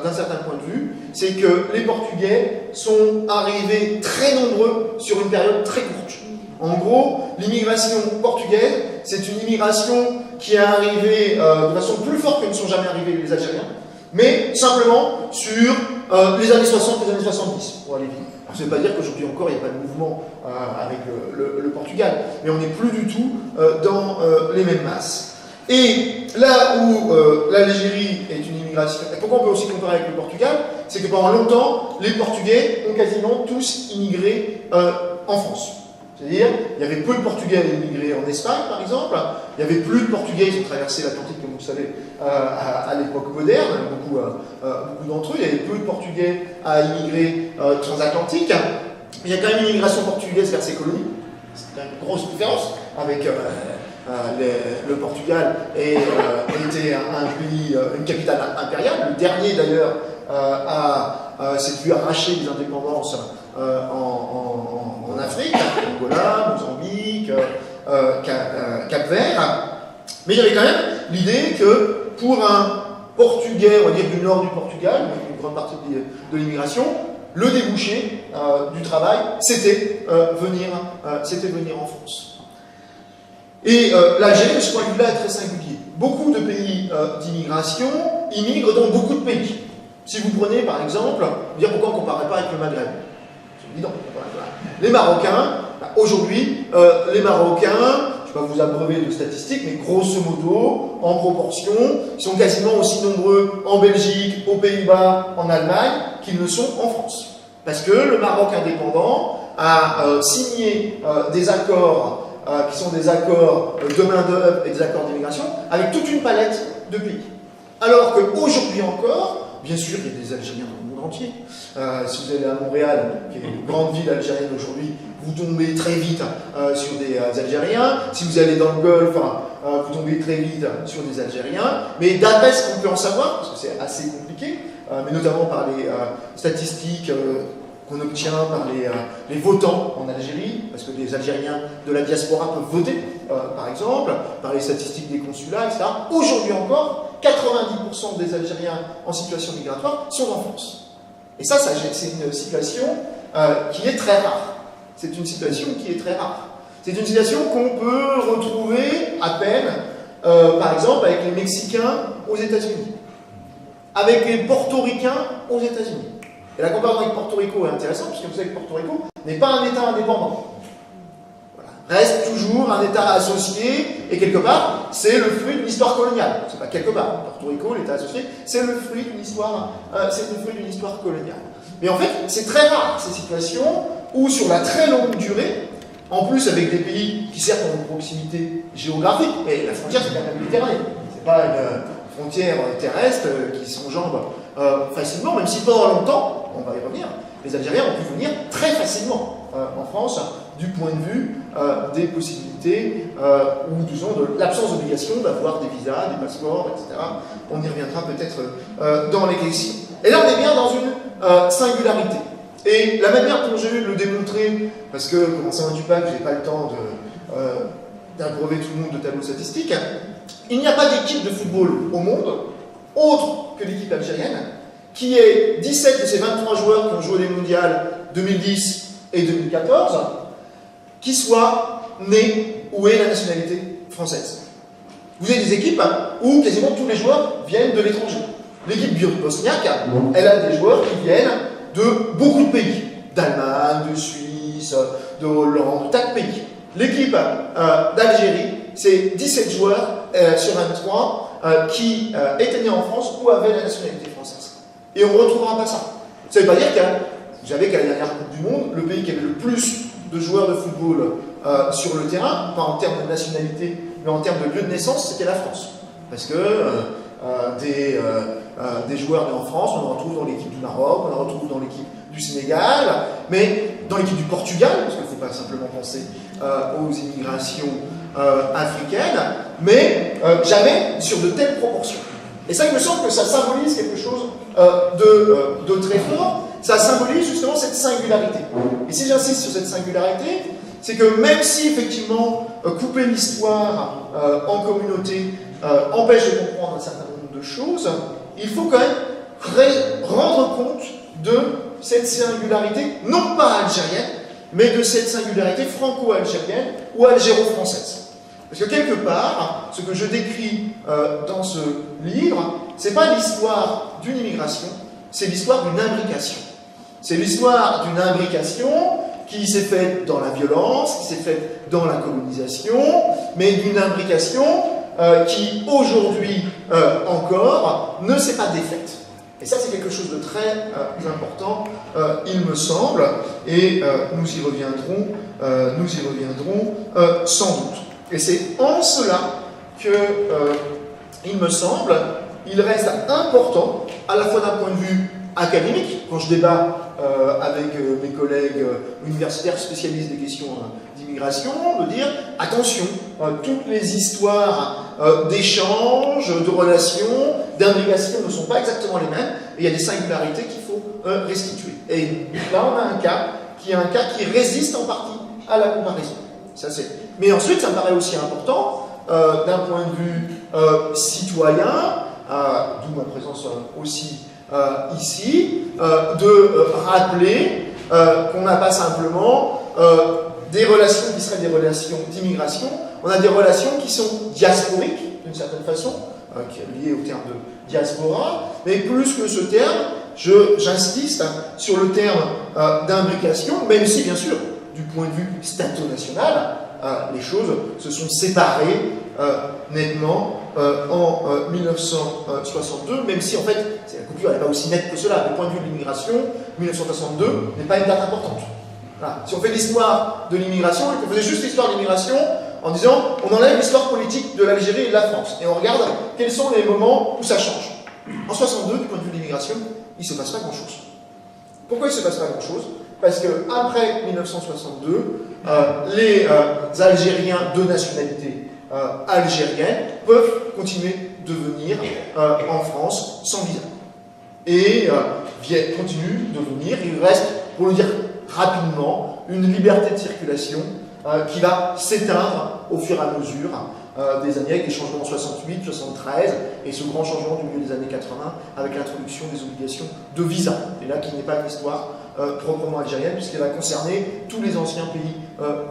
d'un certain point de vue. C'est que les Portugais sont arrivés très nombreux sur une période très courte. En gros, l'immigration portugaise, c'est une immigration qui est arrivée de façon plus forte que ne sont jamais arrivés les Algériens, mais simplement sur les années 60 et les années 70, pour aller vite. Alors, ça ne veut pas dire qu'aujourd'hui encore, il n'y a pas de mouvement avec le Portugal, mais on n'est plus du tout dans les mêmes masses. Et là où l'Algérie est une immigration, et pourquoi on peut aussi comparer avec le Portugal, c'est que pendant longtemps, les Portugais ont quasiment tous immigré en France. C'est-à-dire, il y avait peu de Portugais à immigrer en Espagne, par exemple. Il y avait plus de Portugais, ils ont traversé l'Atlantique, comme vous le savez, à l'époque moderne, beaucoup d'entre eux. Il y avait peu de Portugais à immigrer transatlantique. Il y a quand même une immigration portugaise vers ses colonies. C'est quand même une grosse différence avec le Portugal était un pays, une capitale impériale. Le dernier, d'ailleurs, s'est vu arracher des indépendances en Afrique, Angola, Mozambique, Cap-Vert. Mais il y avait quand même l'idée que pour un Portugais, on va dire du nord du Portugal, une grande partie de l'immigration, le débouché du travail, c'était venir en France. Et l'Algérie, de ce point de vue-là, est très singulier. Beaucoup de pays d'immigration immigrent dans beaucoup de pays. Si vous prenez, par exemple, dire pourquoi on ne comparait pas avec le Maghreb. Je dis non. Les Marocains, aujourd'hui, les Marocains, je ne vais pas vous abreuver de statistiques, mais grosso modo, en proportion, ils sont quasiment aussi nombreux en Belgique, aux Pays-Bas, en Allemagne, qu'ils ne sont en France. Parce que le Maroc indépendant a signé des accords qui sont des accords de main-d'œuvre et des accords d'immigration avec toute une palette de pays. Alors qu'aujourd'hui encore, bien sûr, il y a des Algériens dans le monde entier. Si vous allez à Montréal, qui est une grande ville algérienne aujourd'hui, vous tombez très vite sur des Algériens. Si vous allez dans le Golfe, vous tombez très vite sur des Algériens. Mais d'après ce qu'on peut en savoir, parce que c'est assez compliqué, mais notamment par les statistiques qu'on obtient par les votants en Algérie, parce que les Algériens de la diaspora peuvent voter, par exemple, par les statistiques des consulats, etc. Aujourd'hui encore, 90% des Algériens en situation migratoire sont en France. Et ça c'est une situation qui est très rare. C'est une situation qui est très rare. C'est une situation qu'on peut retrouver à peine, par exemple, avec les Mexicains aux États-Unis, avec les Portoricains aux États-Unis. Et la comparaison avec Porto Rico est intéressante, puisque vous savez que Porto Rico n'est pas un État indépendant. Voilà. Reste toujours un État associé, et quelque part, c'est le fruit d'une histoire coloniale. C'est pas quelque part. Porto Rico, l'État associé, c'est le fruit d'une histoire coloniale. Mais en fait, c'est très rare, ces situations où, sur la très longue durée, en plus avec des pays qui certes ont une proximité géographique, mais la frontière, c'est quand même la Méditerranée. C'est pas une frontières terrestres qui s'enjambent facilement, même si pendant longtemps, on va y revenir, les Algériens ont pu venir très facilement en France du point de vue des possibilités ou disons de l'absence d'obligation d'avoir des visas, des passeports, etc. On y reviendra peut-être dans les questions. Et là, on est bien dans une singularité. Et la manière dont j'ai eu de le démontrer, parce que, comme enseignant du PAC, je n'ai pas le temps d'abreuver tout le monde de tableaux statistiques, il n'y a pas d'équipe de football au monde, autre que l'équipe algérienne, qui ait 17 de ces 23 joueurs qui ont joué les mondiales 2010 et 2014, qui soient nés ou aient la nationalité française. Vous avez des équipes où quasiment tous les joueurs viennent de l'étranger. L'équipe bosniaque, elle a des joueurs qui viennent de beaucoup de pays, d'Allemagne, de Suisse, de Hollande, de tas de pays. L'équipe d'Algérie, c'est 17 joueurs sur 23 qui étaient nés en France ou avaient la nationalité française. Et on ne retrouvera pas ça. Ça ne veut pas dire vous savez qu'à la dernière Coupe du Monde, le pays qui avait le plus de joueurs de football sur le terrain, pas en termes de nationalité, mais en termes de lieu de naissance, c'était la France. Parce que des joueurs nés en France, on en retrouve dans l'équipe du Maroc, on en retrouve dans l'équipe du Sénégal, mais dans l'équipe du Portugal, parce qu'il ne faut pas simplement penser aux immigrations africaines, mais jamais sur de telles proportions. Et ça, il me semble que ça symbolise quelque chose de très fort, ça symbolise justement cette singularité. Et si j'insiste sur cette singularité, c'est que même si effectivement couper l'histoire en communauté empêche de comprendre un certain nombre de choses, il faut quand même rendre compte de cette singularité, non pas algérienne, mais de cette singularité franco-algérienne ou algéro-française. Parce que quelque part, ce que je décris dans ce livre, c'est pas l'histoire d'une immigration, c'est l'histoire d'une imbrication. C'est l'histoire d'une imbrication qui s'est faite dans la violence, qui s'est faite dans la colonisation, mais d'une imbrication qui, aujourd'hui encore, ne s'est pas défaite. Et ça, c'est quelque chose de très important, il me semble, et nous y reviendrons sans doute. Et c'est en cela que, il me semble, il reste important, à la fois d'un point de vue académique, quand je débat avec mes collègues universitaires spécialistes des questions d'immigration, de dire attention, toutes les histoires d'échanges, de relations, d'imbrication ne sont pas exactement les mêmes, et il y a des singularités qu'il faut restituer. Et là, on a un cas qui résiste en partie à la comparaison. Ça, mais ensuite, ça me paraît aussi important, d'un point de vue citoyen, d'où ma présence aussi ici, de rappeler qu'on n'a pas simplement des relations qui seraient des relations d'immigration, on a des relations qui sont diasporiques, d'une certaine façon, qui est lié au terme de diaspora, mais plus que ce terme, j'insiste sur le terme d'imbrication, même si, bien sûr, du point de vue stato-national, les choses se sont séparées nettement en 1962, même si en fait la coupure n'est pas aussi nette que cela. Du point de vue de l'immigration, 1962 n'est pas une date importante. Voilà. Si on fait l'histoire de l'immigration, et qu'on faisait juste l'histoire de l'immigration en disant on enlève l'histoire politique de l'Algérie et de la France, et on regarde quels sont les moments où ça change. En 62, du point de vue de l'immigration, il ne se passe pas grand-chose. Pourquoi il ne se passe pas grand-chose? Parce qu'après 1962, les Algériens de nationalité algérienne peuvent continuer de venir en France sans visa. Et continuent de venir. Il reste, pour le dire rapidement, une liberté de circulation qui va s'éteindre au fur et à mesure des années, avec des changements en 68, 73, et ce grand changement du milieu des années 80 avec l'introduction des obligations de visa. Et là, qui n'est pas une histoire proprement algérienne, puisqu'elle va concerner tous les anciens pays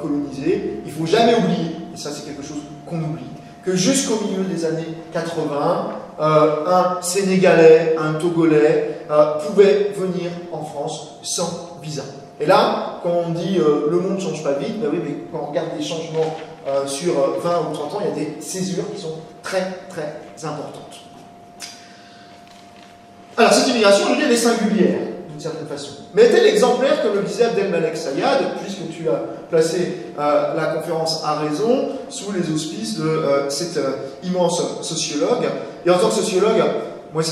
colonisés. Il ne faut jamais oublier, et ça c'est quelque chose qu'on oublie, que jusqu'au milieu des années 80, un Sénégalais, un Togolais pouvait venir en France sans visa. Et là, quand on dit le monde ne change pas vite, ben oui, mais quand on regarde les changements sur 20 ou 30 ans, il y a des césures qui sont très très importantes. Alors cette immigration, je dis, elle est singulière, d'une certaine façon. Mais est-elle exemplaire, comme le disait Abdelmalek Sayad, puisque tu as placé la conférence à raison sous les auspices de cet immense sociologue? Et en tant que sociologue, moi, je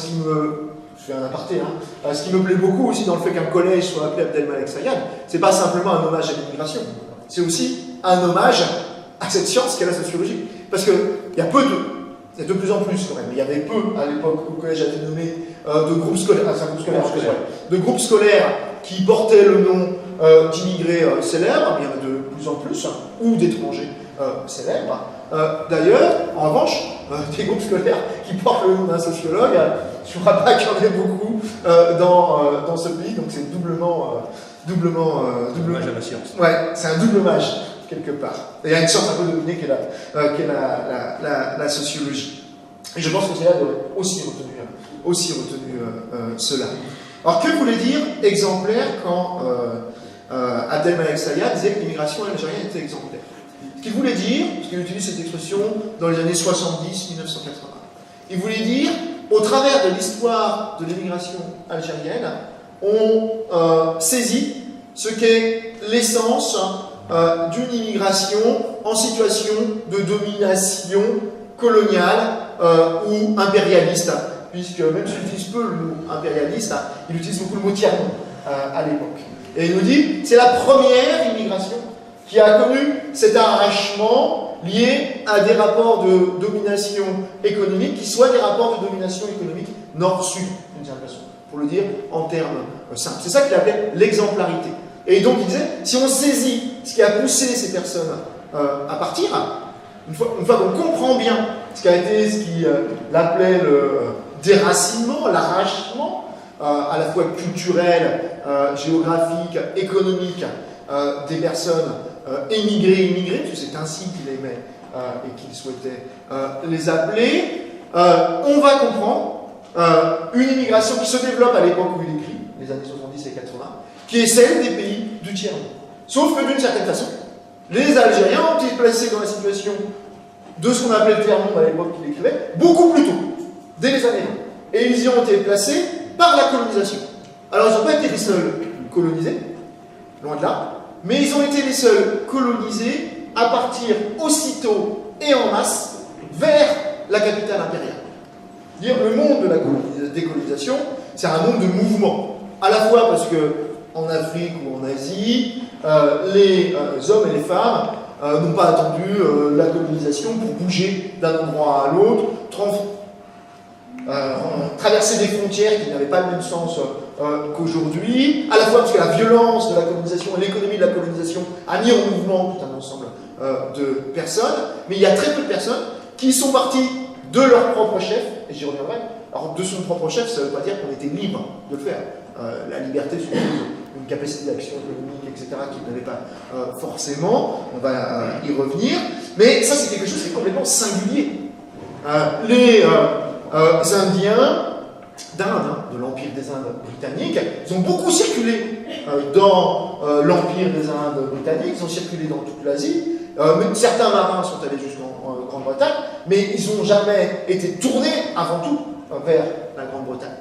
fais un aparté, hein, ce qui me plaît beaucoup aussi dans le fait qu'un collège soit appelé Abdelmalek Sayad, c'est pas simplement un hommage à l'immigration, c'est aussi un hommage à cette science qu'est la sociologie. Parce qu'il y a de plus en plus quand même, il y avait peu à l'époque où le collège a été nommé de groupes scolaires, de groupes scolaires qui portaient le nom d'immigrés célèbres, il y en a de plus en plus, hein, ou d'étrangers célèbres. D'ailleurs, en revanche, des groupes scolaires qui portent le nom d'un sociologue, je ne crois pas qu'il y en ait beaucoup dans ce pays, donc c'est doublement hommage à la science. Ouais, c'est un double hommage, quelque part. Il y a une sorte un peu dominée qu'est la sociologie. Et je pense que Sayad aurait aussi retenu cela. Alors, que voulait dire exemplaire quand Abdelmalek Sayad disait que l'immigration algérienne était exemplaire? Ce qu'il voulait dire, parce qu'il utilise cette expression dans les années 70, 1980, il voulait dire, au travers de l'histoire de l'immigration algérienne, on saisit ce qu'est l'essence d'une immigration en situation de domination coloniale ou impérialiste, puisque même s'il utilise peu le mot impérialiste, il utilise beaucoup le mot tiers-monde à l'époque. Et il nous dit, c'est la première immigration qui a connu cet arrachement lié à des rapports de domination économique qui soient des rapports de domination économique nord-sud, d'une certaine façon, pour le dire en termes simples. C'est ça qu'il appelait l'exemplarité. Et donc il disait, si on saisit ce qui a poussé ces personnes à partir, une fois qu'on comprend bien ce qu'il appelait le déracinement, l'arrachement, à la fois culturel, géographique, économique, des personnes immigrées, parce que c'est ainsi qu'il aimait et qu'il souhaitait les appeler, on va comprendre une immigration qui se développe à l'époque où il écrit, les années 70 et 80, qui est celle des pays du tiers-monde. Sauf que d'une certaine façon, les Algériens ont été placés dans la situation de ce qu'on appelait le tiers-monde à l'époque qu'il écrivait, beaucoup plus tôt, dès les années 20. Et ils y ont été placés par la colonisation. Alors ils n'ont pas été les seuls colonisés, loin de là, mais ils ont été les seuls colonisés à partir aussitôt et en masse vers la capitale impériale. Dire le monde de la décolonisation, c'est un monde de mouvement. À la fois parce que en Afrique ou en Asie, les hommes et les femmes n'ont pas attendu la colonisation pour bouger d'un endroit à l'autre, traverser des frontières qui n'avaient pas le même sens qu'aujourd'hui, à la fois parce que la violence de la colonisation et l'économie de la colonisation a mis en mouvement tout un ensemble de personnes, mais il y a très peu de personnes qui sont parties de leur propre chef, et j'y reviendrai. Alors, de son propre chef, ça ne veut pas dire qu'on était libre de le faire. La liberté suppose une capacité d'action économique, etc., qu'il n'avait pas forcément. On va y revenir. Mais ça, c'est quelque chose qui est complètement singulier. Les Indiens d'Inde, de l'Empire des Indes britanniques, ils ont beaucoup circulé dans l'Empire des Indes britanniques, ils ont circulé dans toute l'Asie. Certains marins sont allés jusqu'en Grande-Bretagne, mais ils n'ont jamais été tournés avant tout vers la Grande-Bretagne.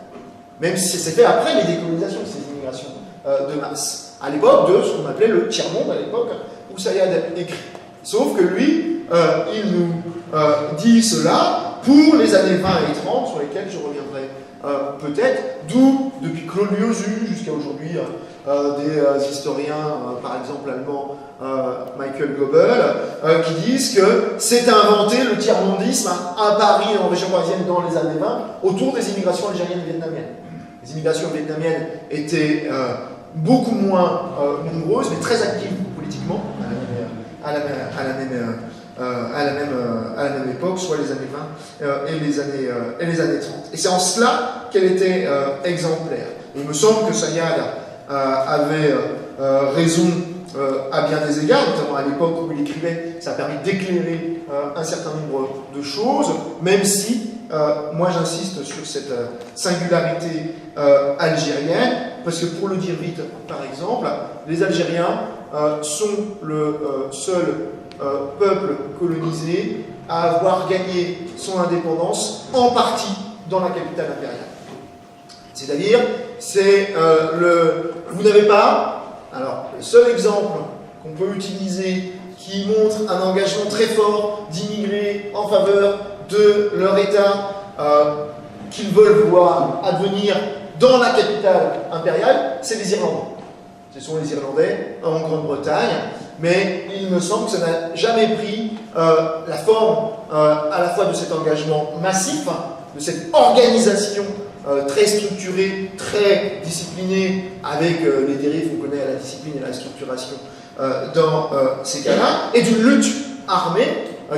Même si c'est fait après les décolonisations, ces immigrations de masse. À l'époque de ce qu'on appelait le tiers-monde, à l'époque où Sayad écrit. Sauf que lui, il nous dit cela pour les années 20 et 30, sur lesquelles je reviendrai peut-être, d'où, depuis Claude Liozu jusqu'à aujourd'hui, des historiens, par exemple allemands, Michael Goebbels, qui disent que c'est inventé le tiers-mondisme à Paris, en région parisienne, dans les années 20, autour des immigrations algériennes et vietnamiennes. Les immigrations vietnamiennes étaient beaucoup moins nombreuses, mais très actives politiquement à la même époque, soit les années 20 et les années 30. Et c'est en cela qu'elle était exemplaire. Il me semble que Sayad avait raison à bien des égards, notamment à l'époque où il écrivait, ça a permis d'éclairer un certain nombre de choses, même si moi j'insiste sur cette singularité algérienne, parce que pour le dire vite, par exemple, les Algériens sont le seul peuple colonisé à avoir gagné son indépendance en partie dans la capitale impériale. C'est-à-dire, vous n'avez pas, alors le seul exemple qu'on peut utiliser qui montre un engagement très fort d'immigrés en faveur de leur État qu'ils veulent voir advenir dans la capitale impériale, c'est les Irlandais. Ce sont les Irlandais en Grande-Bretagne, mais il me semble que ça n'a jamais pris la forme à la fois de cet engagement massif, de cette organisation très structurée, très disciplinée, avec les dérives qu'on connaît à la discipline et à la structuration dans ces cas-là, et d'une lutte armée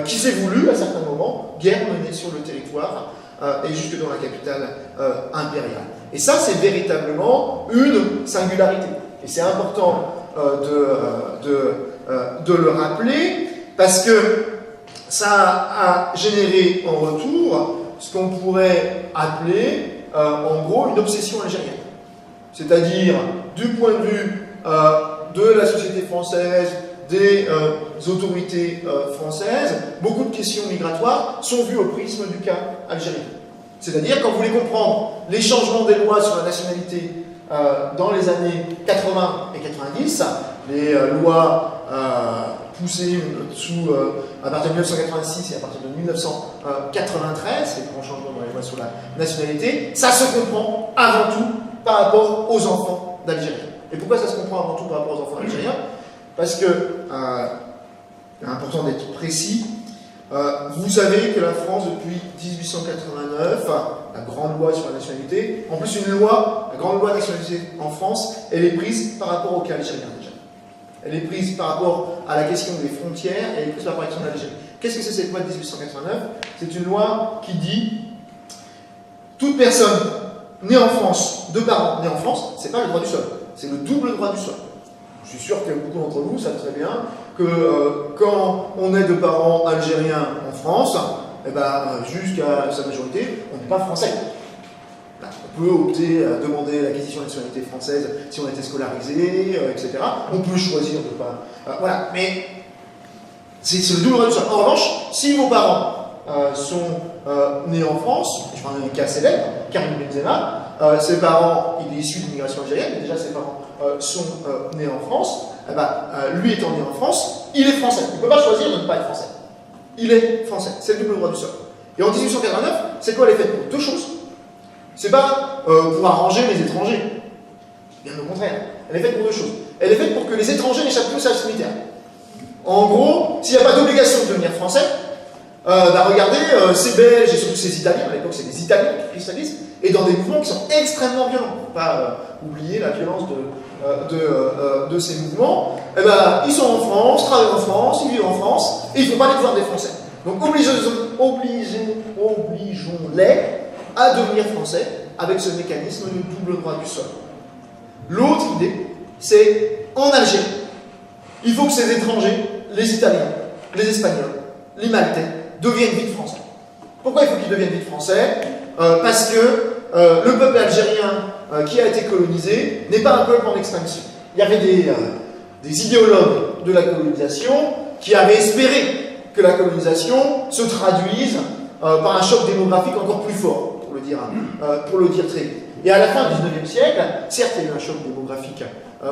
qui s'est voulue à certains moments, guerre menée sur le territoire et jusque dans la capitale impériale. Et ça, c'est véritablement une singularité. Et c'est important de le rappeler, parce que ça a généré en retour ce qu'on pourrait appeler, en gros, une obsession algérienne. C'est-à-dire, du point de vue de la société française, des autorités françaises, beaucoup de questions migratoires sont vues au prisme du cas algérien. C'est-à-dire, quand vous voulez comprendre les changements des lois sur la nationalité dans les années 80 et 90, les lois poussées à partir de 1986 et à partir de 1993, les grands changements dans les lois sur la nationalité, ça se comprend avant tout par rapport aux enfants d'Algériens. Et pourquoi ça se comprend avant tout par rapport aux enfants d'Algériens? Parce que, c'est important d'être précis, vous savez que la France, depuis 1889, la grande loi sur la nationalité, en plus une loi, la grande loi nationalité en France, elle est prise par rapport au cas algérien déjà. Elle est prise par rapport à la question des frontières, elle est prise par rapport à la question de l'Algérie. Qu'est-ce que c'est cette loi de 1889? C'est une loi qui dit toute personne née en France, de parents nés en France, c'est pas le droit du sol, c'est le double droit du sol. Je suis sûr que beaucoup d'entre vous savent très bien que quand on est de parents algériens en France, eh ben, jusqu'à sa majorité, on n'est pas français. Là, on peut opter à demander l'acquisition de nationalité française si on était scolarisé, etc. On peut choisir de pas... voilà, mais c'est le double droit du sol. En revanche, si vos parents sont nés en France, je prends un cas célèbre, Karim Benzema, ses parents, il est issu de l'immigration algérienne, mais déjà ses parents sont nés en France, eh ben, lui étant né en France, il est français. Il ne peut pas choisir de ne pas être français. Il est français. C'est le double droit du sol. Et en 1889, c'est quoi? Elle est faite pour deux choses. C'est pas pour arranger les étrangers. Bien au contraire. Elle est faite pour deux choses. Elle est faite pour que les étrangers n'échappent plus au service militaire. En gros, s'il n'y a pas d'obligation de devenir français, bah regardez, ces Belges et surtout ces Italiens, à l'époque c'est des Italiens qui cristallisent, et dans des mouvements qui sont extrêmement violents. Faut pas oublier la violence de ces mouvements. Eh ben, ils sont en France, travaillent en France, ils vivent en France, et il ne faut pas les voir des Français. Donc obligeons-les à devenir français avec ce mécanisme du double droit du sol. L'autre idée, c'est en Algérie, il faut que ces étrangers, les Italiens, les Espagnols, les Maltais, deviennent vite français. Pourquoi il faut qu'ils deviennent vite français? Parce que le peuple algérien qui a été colonisé n'est pas un peuple en extinction. Il y avait des idéologues de la colonisation qui avaient espéré que la colonisation se traduise par un choc démographique encore plus fort, pour le dire très vite. Et à la fin du XIXe siècle, certes il y a eu un choc démographique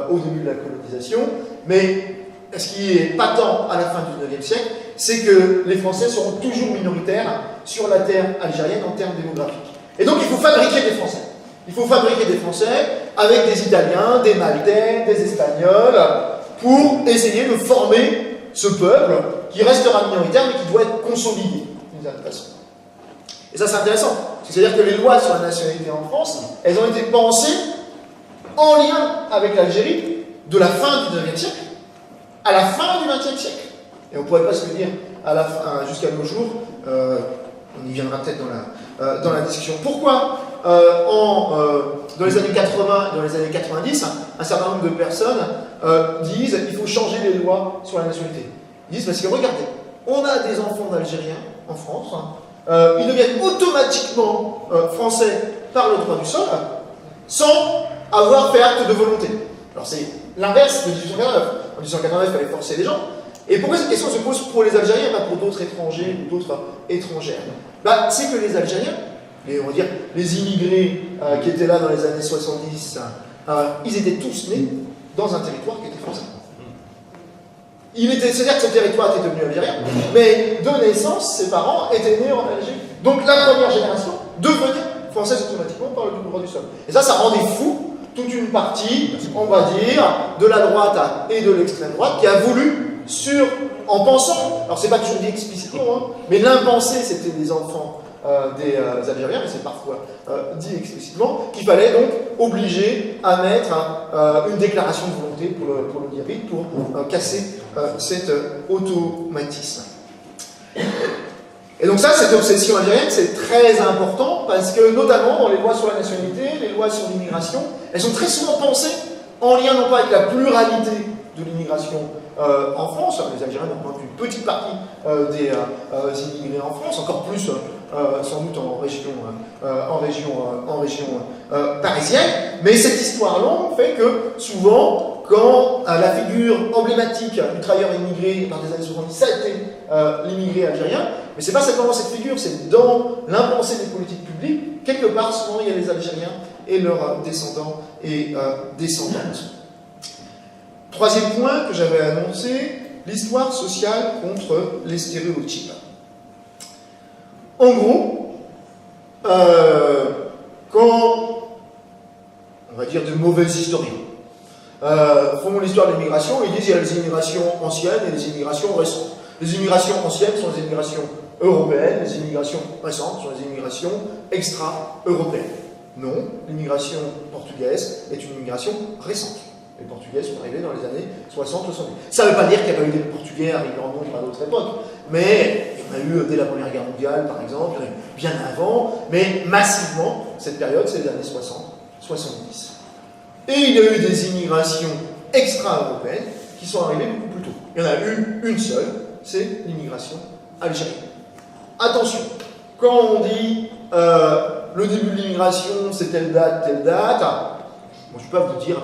au début de la colonisation, mais ce qui est patent à la fin du XIXe siècle, c'est que les Français seront toujours minoritaires sur la terre algérienne en termes démographiques. Et donc il faut fabriquer des Français. Il faut fabriquer des Français avec des Italiens, des Maltais, des Espagnols, pour essayer de former ce peuple qui restera minoritaire mais qui doit être consolidé d'une certaine façon. Et ça c'est intéressant. C'est-à-dire que les lois sur la nationalité en France, elles ont été pensées en lien avec l'Algérie de la fin du XIXe siècle à la fin du XXe siècle. Et on ne pourrait pas se le dire jusqu'à nos jours, on y viendra peut-être dans la discussion. Pourquoi dans les années 80 et dans les années 90, un certain nombre de personnes disent qu'il faut changer les lois sur la nationalité? Ils disent parce que regardez, on a des enfants d'Algériens en France, ils deviennent automatiquement français par le droit du sol, sans avoir fait acte de volonté. Alors c'est l'inverse de 1889. En 1889, il fallait forcer les gens. Et pourquoi cette question se pose pour les Algériens et pas pour d'autres étrangers ou d'autres étrangères? C'est que les Algériens, on va dire les immigrés qui étaient là dans les années 70, ils étaient tous nés dans un territoire qui était français. C'est-à-dire que ce territoire était devenu algérien, mais de naissance, ses parents étaient nés en Algérie. Donc la première génération devenir française automatiquement par le droit du sol. Et ça rendait fou toute une partie, on va dire, de la droite et de l'extrême droite qui a voulu, en pensant, alors c'est pas toujours dit explicitement, hein, mais l'impensé c'était des enfants des Algériens, mais c'est parfois dit explicitement, qu'il fallait donc obliger à mettre une déclaration de volonté pour le dire vite, pour casser cet automatisme. Et donc ça, cette obsession algérienne, c'est très important parce que, notamment dans les lois sur la nationalité, les lois sur l'immigration, elles sont très souvent pensées en lien non pas avec la pluralité de l'immigration en France, les Algériens n'ont pas une petite partie des immigrés en France, encore plus sans doute en région parisienne, mais cette histoire longue fait que souvent, quand la figure emblématique du travailleur immigré par des années 70, ça a été l'immigré algérien, mais c'est pas simplement cette figure, c'est dans l'impensé des politiques publiques, quelque part, souvent, il y a les Algériens et leurs descendants et descendantes. Troisième point que j'avais annoncé, l'histoire sociale contre les stéréotypes. En gros, quand, on va dire, de mauvais historiens font l'histoire de l'immigration, ils disent qu'il y a les immigrations anciennes et les immigrations récentes. Les immigrations anciennes sont les immigrations européennes, les immigrations récentes sont les immigrations extra-européennes. Non, l'immigration portugaise est une immigration récente. Les Portugais sont arrivés dans les années 60-70. Ça ne veut pas dire qu'il n'y a pas eu des Portugais arrivés en nombre à d'autres époques, mais il y en a eu dès la Première Guerre mondiale, par exemple, il y en a eu bien avant, mais massivement, cette période, c'est les années 60-70. Et il y a eu des immigrations extra-européennes qui sont arrivées beaucoup plus tôt. Il y en a eu une seule, c'est l'immigration algérienne. Attention, quand on dit le début de l'immigration, c'est telle date, moi, je ne peux pas vous dire à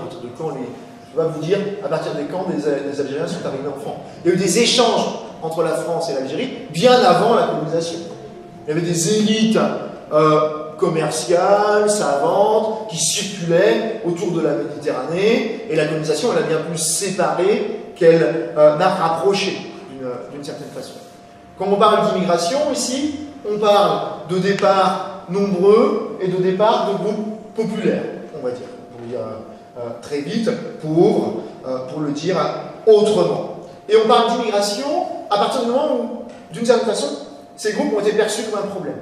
partir de quand les Algériens sont arrivés en France. Il y a eu des échanges entre la France et l'Algérie bien avant la colonisation. Il y avait des élites commerciales, savantes, qui circulaient autour de la Méditerranée, et la colonisation, elle a bien plus séparé qu'elle n'a rapproché d'une certaine façon. Quand on parle d'immigration, ici, on parle de départs nombreux et de départs de groupes populaires, on va dire. Très vite pour le dire autrement. Et on parle d'immigration à partir du moment où, d'une certaine façon, ces groupes ont été perçus comme un problème.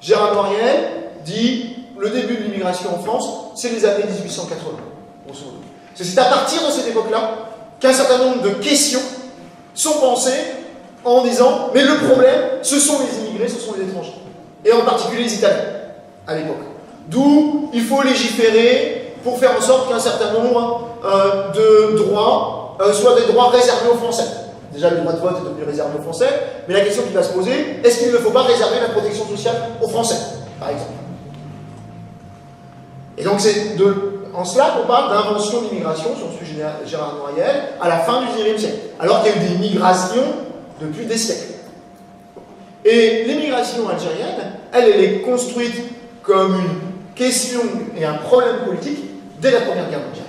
Gérard Noiriel dit le début de l'immigration en France, c'est les années 1880, grosso modo. C'est à partir de cette époque-là qu'un certain nombre de questions sont pensées en disant mais le problème, ce sont les immigrés, ce sont les étrangers. Et en particulier les Italiens, à l'époque. D'où il faut légiférer pour faire en sorte qu'un certain nombre de droits soient des droits réservés aux Français. Déjà, le droit de vote est devenu réservé aux Français, mais la question qui va se poser, est-ce qu'il ne faut pas réserver la protection sociale aux Français, par exemple? Et donc, c'est en cela qu'on parle d'invention d'immigration, sur le sujet Gérard Noiriel, à la fin du XIXe siècle, alors qu'il y a eu des migrations depuis des siècles. Et l'immigration algérienne, elle est construite comme une question et un problème politique dès la Première Guerre mondiale.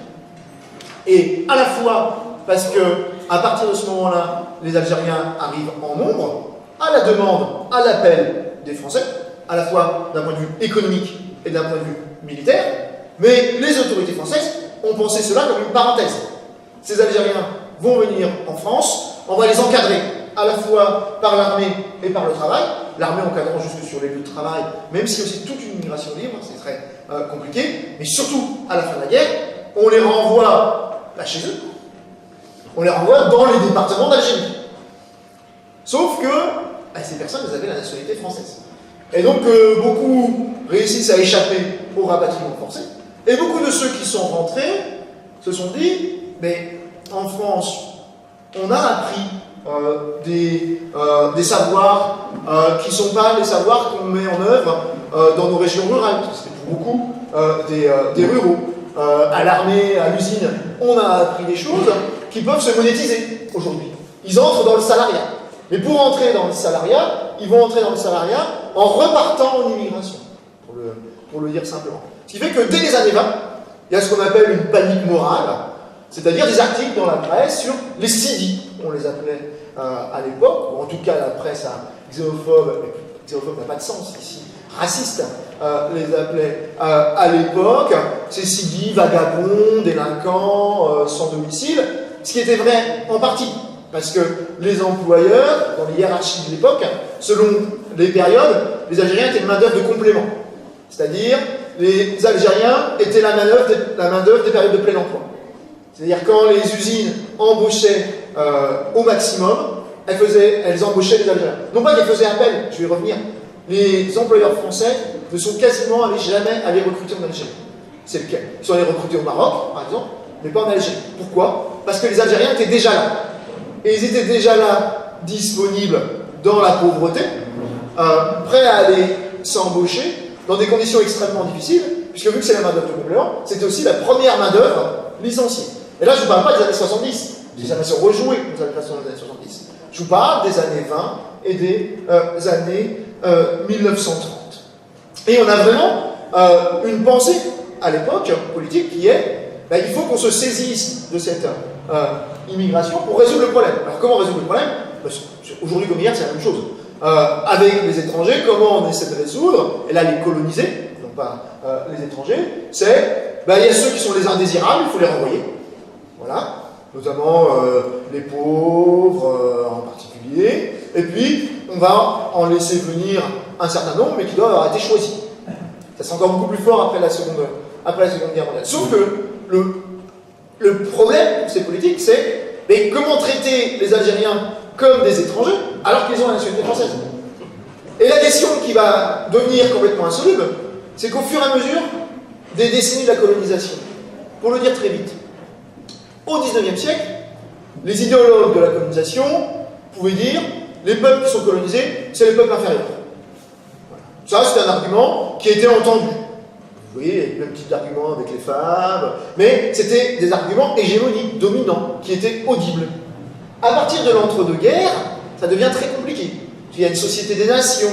Et à la fois parce que, à partir de ce moment-là, les Algériens arrivent en nombre, à la demande, à l'appel des Français, à la fois d'un point de vue économique et d'un point de vue militaire, mais les autorités françaises ont pensé cela comme une parenthèse. Ces Algériens vont venir en France, on va les encadrer à la fois par l'armée et par le travail, l'armée encadrant jusque sur les lieux de travail, même si aussi toute une immigration libre, c'est très compliqué, mais surtout, à la fin de la guerre, on les renvoie chez eux, on les renvoie dans les départements d'Algérie. Sauf que ces personnes, elles avaient la nationalité française. Et donc, beaucoup réussissent à échapper au rapatriement forcé, et beaucoup de ceux qui sont rentrés se sont dit, mais en France, on a appris des savoirs qui ne sont pas les savoirs qu'on met en œuvre dans nos régions rurales. C'était pour beaucoup des ruraux. À l'armée, à l'usine, on a appris des choses qui peuvent se monétiser aujourd'hui. Ils entrent dans le salariat. Mais pour entrer dans le salariat, ils vont entrer dans le salariat en repartant en immigration, pour le dire simplement. Ce qui fait que dès les années 20, il y a ce qu'on appelle une panique morale, c'est-à-dire des articles dans la presse sur les sidis, on les appelait à l'époque, ou en tout cas la presse xénophobe, xénophobe n'a pas de sens ici, racistes les appelaient à l'époque, ces civils, vagabonds, délinquants, sans domicile, ce qui était vrai en partie, parce que les employeurs, dans les hiérarchies de l'époque, selon les périodes, les Algériens étaient une main-d'œuvre de complément. C'est-à-dire, les Algériens étaient la main-d'œuvre des périodes de plein emploi. C'est-à-dire, quand les usines embauchaient au maximum, elles embauchaient les Algériens. Non pas qu'elles faisaient appel, je vais y revenir. Les employeurs français ne sont quasiment jamais allés recruter en Algérie. C'est le cas. Ils sont allés recruter au Maroc, par exemple, mais pas en Algérie. Pourquoi? Parce que les Algériens étaient déjà là. Et ils étaient déjà là, disponibles dans la pauvreté, prêts à aller s'embaucher dans des conditions extrêmement difficiles, puisque vu que c'est la main-d'œuvre de complément, c'était aussi la première main-d'œuvre licenciée. Et là, je ne vous parle pas des années 70, ça va se rejouer dans les années 70. Je vous parle des années 20 et des années 1930. Et on a vraiment une pensée à l'époque politique qui est il faut qu'on se saisisse de cette immigration pour résoudre le problème. Alors comment résoudre le problème? Aujourd'hui comme hier, c'est la même chose. Avec les étrangers, comment on essaie de résoudre? Et là, les coloniser, non pas les étrangers, c'est il y a ceux qui sont les indésirables, il faut les renvoyer. Voilà. Notamment les pauvres en particulier. Et puis, on va en laisser venir un certain nombre, mais qui doivent avoir été choisis. Ça c'est encore beaucoup plus fort après la Seconde Guerre mondiale. Sauf que le problème de ces politiques, c'est comment traiter les Algériens comme des étrangers alors qu'ils ont la nationalité française. Et la question qui va devenir complètement insoluble, c'est qu'au fur et à mesure des décennies de la colonisation, pour le dire très vite, au XIXe siècle, les idéologues de la colonisation pouvaient dire les peuples qui sont colonisés, c'est les peuples inférieurs. Voilà. Ça, c'est un argument qui était entendu. Vous voyez, il y a le même type d'argument avec les femmes, mais c'était des arguments hégémoniques, dominants, qui étaient audibles. À partir de l'entre-deux-guerres, ça devient très compliqué. Il y a une société des nations,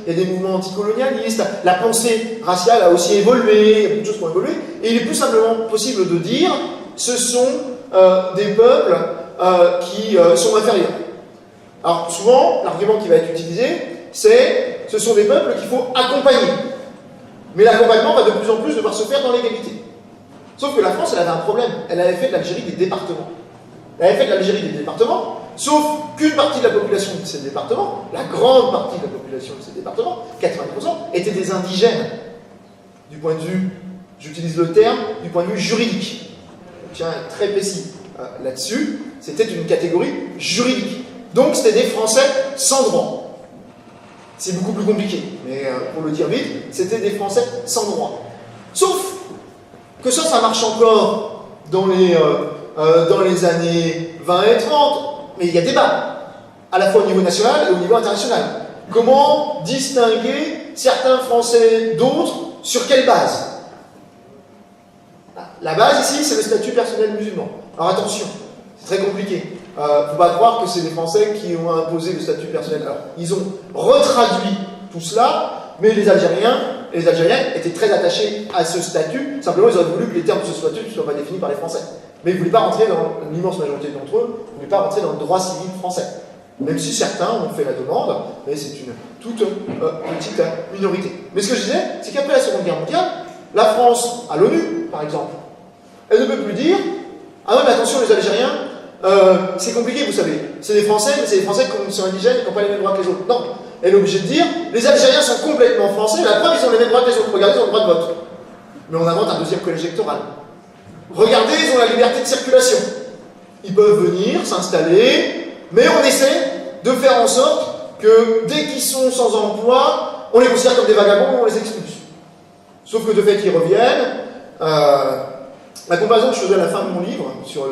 il y a des mouvements anticolonialistes, la pensée raciale a aussi évolué, il y a beaucoup de choses qui ont évolué, et il est plus simplement possible de dire ce sont des peuples qui sont inférieurs. Alors souvent, l'argument qui va être utilisé, c'est ce sont des peuples qu'il faut accompagner. Mais l'accompagnement va de plus en plus devoir se faire dans l'égalité. Sauf que la France, elle avait un problème. Elle avait fait de l'Algérie des départements. Elle avait fait de l'Algérie des départements, sauf qu'une partie de la population de ces départements, la grande partie de la population de ces départements, 90%, étaient des indigènes. Du point de vue, j'utilise le terme, du point de vue juridique. Je tiens à être très précis là-dessus. C'était une catégorie juridique. Donc c'était des Français sans droit. C'est beaucoup plus compliqué, mais pour le dire vite, c'était des Français sans droit. Sauf que ça marche encore dans les années 20 et 30, mais il y a débat, à la fois au niveau national et au niveau international. Comment distinguer certains Français d'autres, sur quelle base? La base ici, c'est le statut personnel musulman. Alors attention, c'est très compliqué. Il ne faut pas croire que c'est les Français qui ont imposé le statut personnel. Alors, ils ont retraduit tout cela, mais les Algériens et les Algériennes étaient très attachés à ce statut. Simplement, ils auraient voulu que les termes de ce statut ne soient pas définis par les Français. Mais ils ne voulaient pas rentrer dans l'immense majorité d'entre eux, ne voulaient pas rentrer dans le droit civil français. Même si certains ont fait la demande, mais c'est une toute petite minorité. Mais ce que je disais, c'est qu'après la Seconde Guerre mondiale, la France, à l'ONU, par exemple, elle ne peut plus dire « Ah non, mais attention, les Algériens, c'est compliqué, vous savez. C'est des Français, mais c'est des Français qui sont indigènes et qui n'ont pas les mêmes droits que les autres. » Non, elle est obligée de dire « Les Algériens sont complètement français, la preuve, ils ont les mêmes droits que les autres. Regardez, ils ont le droit de vote. » Mais on invente un deuxième collège électoral. Regardez, ils ont la liberté de circulation. Ils peuvent venir, s'installer, mais on essaie de faire en sorte que dès qu'ils sont sans emploi, on les considère comme des vagabonds et on les expulse. Sauf que de fait, ils reviennent. La comparaison que je faisais à la fin de mon livre sur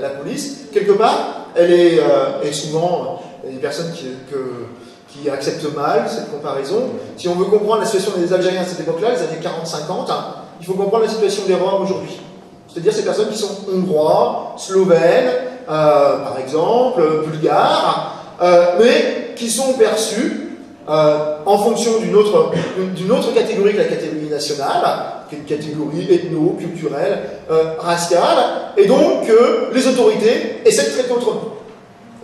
la police, quelque part, elle est, et souvent, il y a des personnes qui acceptent mal cette comparaison. Si on veut comprendre la situation des Algériens à cette époque-là, les années 40-50, il faut comprendre la situation des Roms aujourd'hui. C'est-à-dire ces personnes qui sont hongrois, slovènes, par exemple, bulgares, mais qui sont perçus en fonction d'une autre catégorie que la catégorie nationale, qui est une catégorie ethno-culturelle, raciale, et donc les autorités essaient de traiter autrement.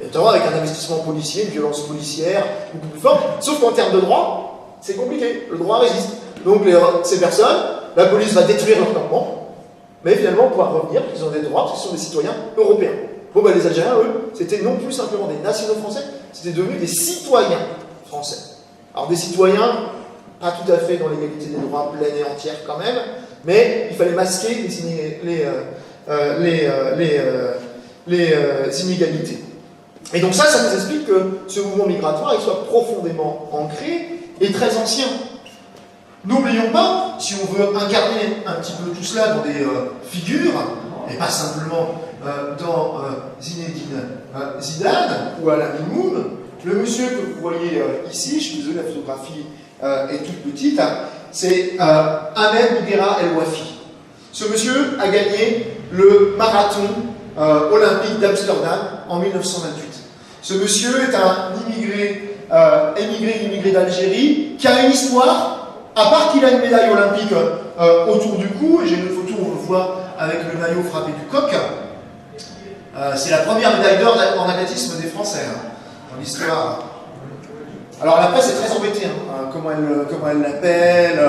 Et notamment avec un investissement policier, une violence policière beaucoup plus forte, sauf qu'en termes de droit, c'est compliqué, le droit résiste. Donc ces personnes, la police va détruire leur campement, mais finalement pouvoir revenir, ils ont des droits parce qu'ils sont des citoyens européens. Bon, ben, les Algériens, eux, c'était non plus simplement des nationaux français, c'était devenu des citoyens français. Alors des citoyens, pas tout à fait dans l'égalité des droits pleine et entière quand même, mais il fallait masquer les inégalités. Et donc ça nous explique que ce mouvement migratoire il soit profondément ancré et très ancien. N'oublions pas, si on veut incarner un petit peu tout cela dans des figures, et pas simplement dans Zinedine Zidane ou Alain Mimoun, le monsieur que vous voyez ici, je suis désolé, la photographie est toute petite, c'est Ahmed Bouguera El Wafi. Ce monsieur a gagné le marathon olympique d'Amsterdam en 1928. Ce monsieur est un immigré d'Algérie, qui a une histoire, à part qu'il a une médaille olympique autour du cou, et j'ai une photo où on le voit avec le maillot frappé du coq. C'est la première médaille d'or en athlétisme des Français, dans l'histoire. Alors la presse est très embêtée, comment elle l'appelle,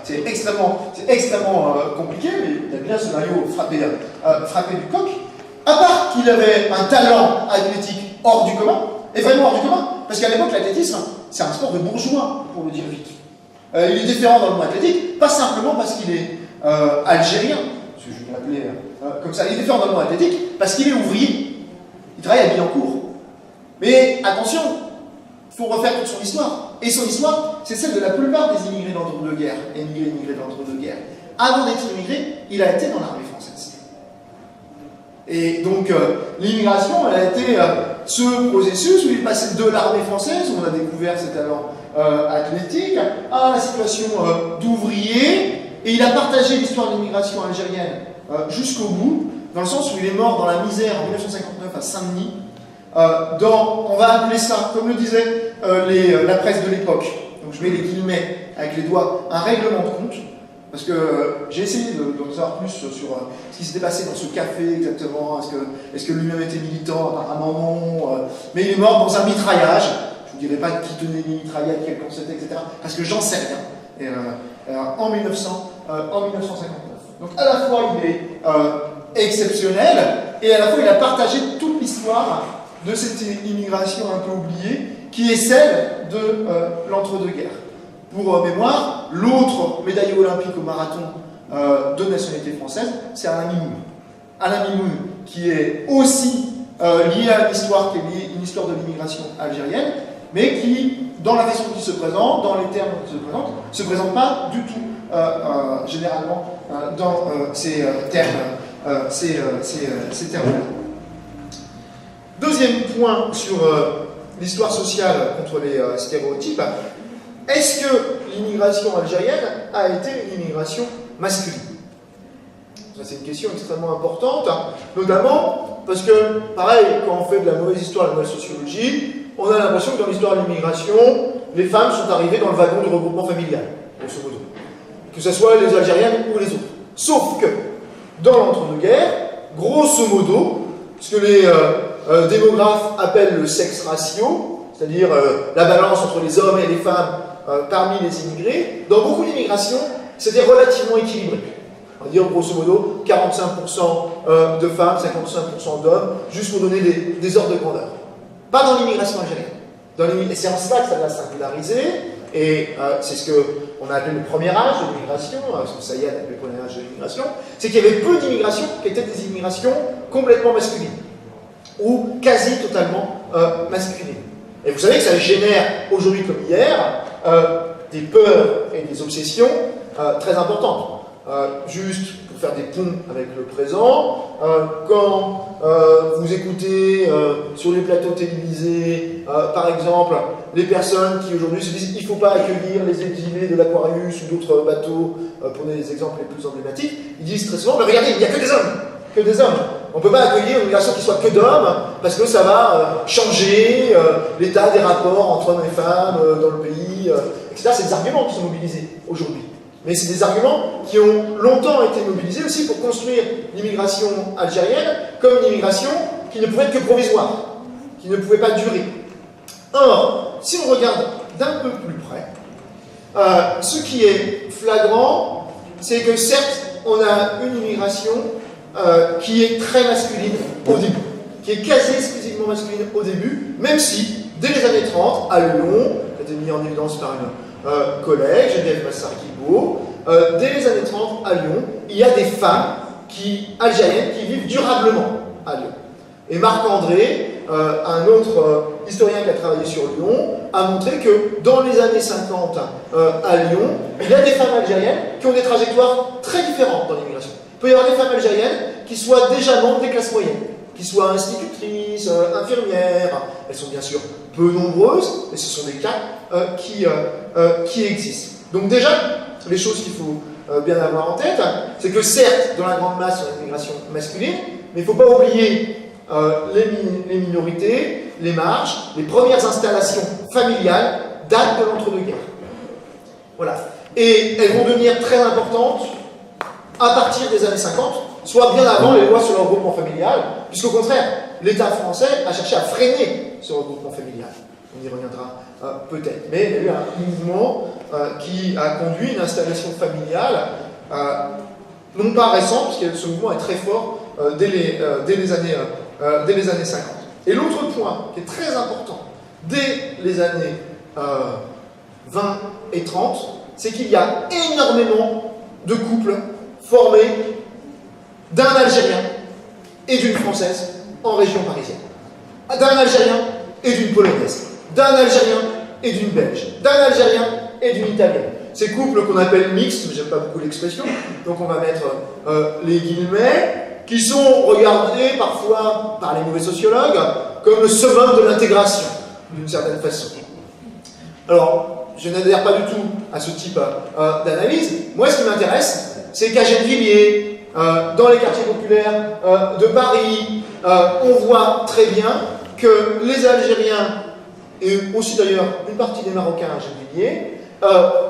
c'est extrêmement compliqué, mais il a bien ce maillot frappé du coq. À part qu'il avait un talent athlétique hors du commun, et vraiment hors du commun, parce qu'à l'époque l'athlétisme, c'est un sport de bourgeois, pour le dire vite. Il est différent dans le monde athlétique, pas simplement parce qu'il est algérien, parce que je vais l'appeler comme ça, il est différent dans le monde athlétique, parce qu'il est ouvrier, il travaille à Billancourt. Mais attention, il faut refaire toute son histoire. Et son histoire, c'est celle de la plupart des immigrés d'entre-deux-guerres, immigrés d'entre-deux-guerres. Avant d'être immigré, il a été dans l'armée française. Et donc, l'immigration, elle a été ce processus où il est passé de l'armée française, où on a découvert ses talents athlétiques, à la situation d'ouvrier, et il a partagé l'histoire de l'immigration algérienne jusqu'au bout, dans le sens où il est mort dans la misère en 1959 à Saint-Denis, on va appeler ça, comme le disait la presse de l'époque, donc je mets les guillemets avec les doigts, un règlement de compte, parce que j'ai essayé de savoir plus sur ce qui s'était passé dans ce café exactement, est-ce que lui-même était militant, apparemment non, mais il est mort dans un mitraillage, je ne vous dirai pas qui tenait les mitraillettes, quel camp c'était, etc., parce que j'en sais rien, et, en 1959. Donc à la fois il est exceptionnel, et à la fois il a partagé toute l'histoire de cette immigration un peu oubliée, qui est celle de l'entre-deux-guerres. Pour mémoire, l'autre médaillé olympique au marathon de nationalité française, c'est Alain Mimoun. Alain Mimoun, qui est aussi lié à une histoire qui est une histoire de l'immigration algérienne, mais qui, dans la façon dont il se présente, dans les termes dont il se présente pas du tout généralement dans ces termes-là. Deuxième point sur l'histoire sociale contre les stéréotypes, est-ce que l'immigration algérienne a été une immigration masculine? Ça, c'est une question extrêmement importante, notamment parce que, pareil, quand on fait de la mauvaise histoire, de la mauvaise sociologie, on a l'impression que dans l'histoire de l'immigration, les femmes sont arrivées dans le wagon du regroupement familial, grosso modo. Que ce soit les Algériennes ou les autres. Sauf que, dans l'entre-deux-guerres, grosso modo, ce que les démographes appellent le sexe ratio, c'est-à-dire la balance entre les hommes et les femmes parmi les immigrés, dans beaucoup d'immigrations, c'était relativement équilibré. On va dire grosso modo 45% de femmes, 55% d'hommes, juste pour donner des ordres de grandeur. Pas dans l'immigration algérienne. Et c'est en cela que ça l'a singularisé, et c'est ce qu'on a appelé le premier âge de l'immigration, ce que Sayed a appelé le premier âge de l'immigration, c'est qu'il y avait peu d'immigrations qui étaient des immigrations complètement masculines, ou quasi totalement masculines. Et vous savez que ça génère, aujourd'hui comme hier, des peurs et des obsessions très importantes. Juste pour faire des ponts avec le présent, quand vous écoutez sur les plateaux télévisés, par exemple, les personnes qui aujourd'hui se disent qu'il ne faut pas accueillir les exilés de l'Aquarius ou d'autres bateaux, pour donner les exemples les plus emblématiques, ils disent très souvent, mais regardez, il n'y a que des hommes, que des hommes. On ne peut pas accueillir une migration qui soit que d'hommes, parce que ça va changer l'état des rapports entre hommes et femmes dans le pays, etc. C'est des arguments qui sont mobilisés aujourd'hui. Mais c'est des arguments qui ont longtemps été mobilisés aussi pour construire l'immigration algérienne comme une immigration qui ne pouvait être que provisoire, qui ne pouvait pas durer. Or, si on regarde d'un peu plus près, ce qui est flagrant, c'est que certes, on a une immigration qui est très masculine au début, qui est quasi exclusivement masculine au début, même si, dès les années 30, à Lyon, qui a été mis en évidence par une collègue, Geneviève Massard-Guilbault, dès les années 30, à Lyon, il y a des femmes algériennes qui vivent durablement à Lyon. Et Marc-André, un autre historien qui a travaillé sur Lyon, a montré que dans les années 50 à Lyon, il y a des femmes algériennes qui ont des trajectoires très différentes dans l'immigration. Il peut y avoir des femmes algériennes qui soient déjà membres des classes moyennes, qui soient institutrices, infirmières. Elles sont bien sûr peu nombreuses, mais ce sont des cas qui existent. Donc déjà, les choses qu'il faut bien avoir en tête, c'est que certes, dans la grande masse, il y a une immigration masculine, mais il ne faut pas oublier les minorités, les marges, les premières installations familiales datent de l'entre-deux-guerres. Voilà. Et elles vont devenir très importantes à partir des années 50, soit bien avant les lois sur le regroupement familial, puisqu'au contraire, l'État français a cherché à freiner ce regroupement familial. On y reviendra peut-être. Mais il y a eu un mouvement qui a conduit une installation familiale, non pas récente, parce que ce mouvement est très fort dès les années 50. Et l'autre point qui est très important dès les années 20 et 30, c'est qu'il y a énormément de couples formés d'un Algérien et d'une Française en région parisienne, d'un Algérien et d'une Polonaise, d'un Algérien et d'une Belge, d'un Algérien et d'une Italienne. Ces couples qu'on appelle mixtes, mais j'aime pas beaucoup l'expression, donc on va mettre les guillemets, qui sont regardés parfois par les mauvais sociologues comme le summum de l'intégration, d'une certaine façon. Alors, je n'adhère pas du tout à ce type d'analyse. Moi, ce qui m'intéresse, c'est qu'à Gennevilliers, dans les quartiers populaires de Paris, on voit très bien que les Algériens, et aussi d'ailleurs une partie des Marocains à Gennevilliers,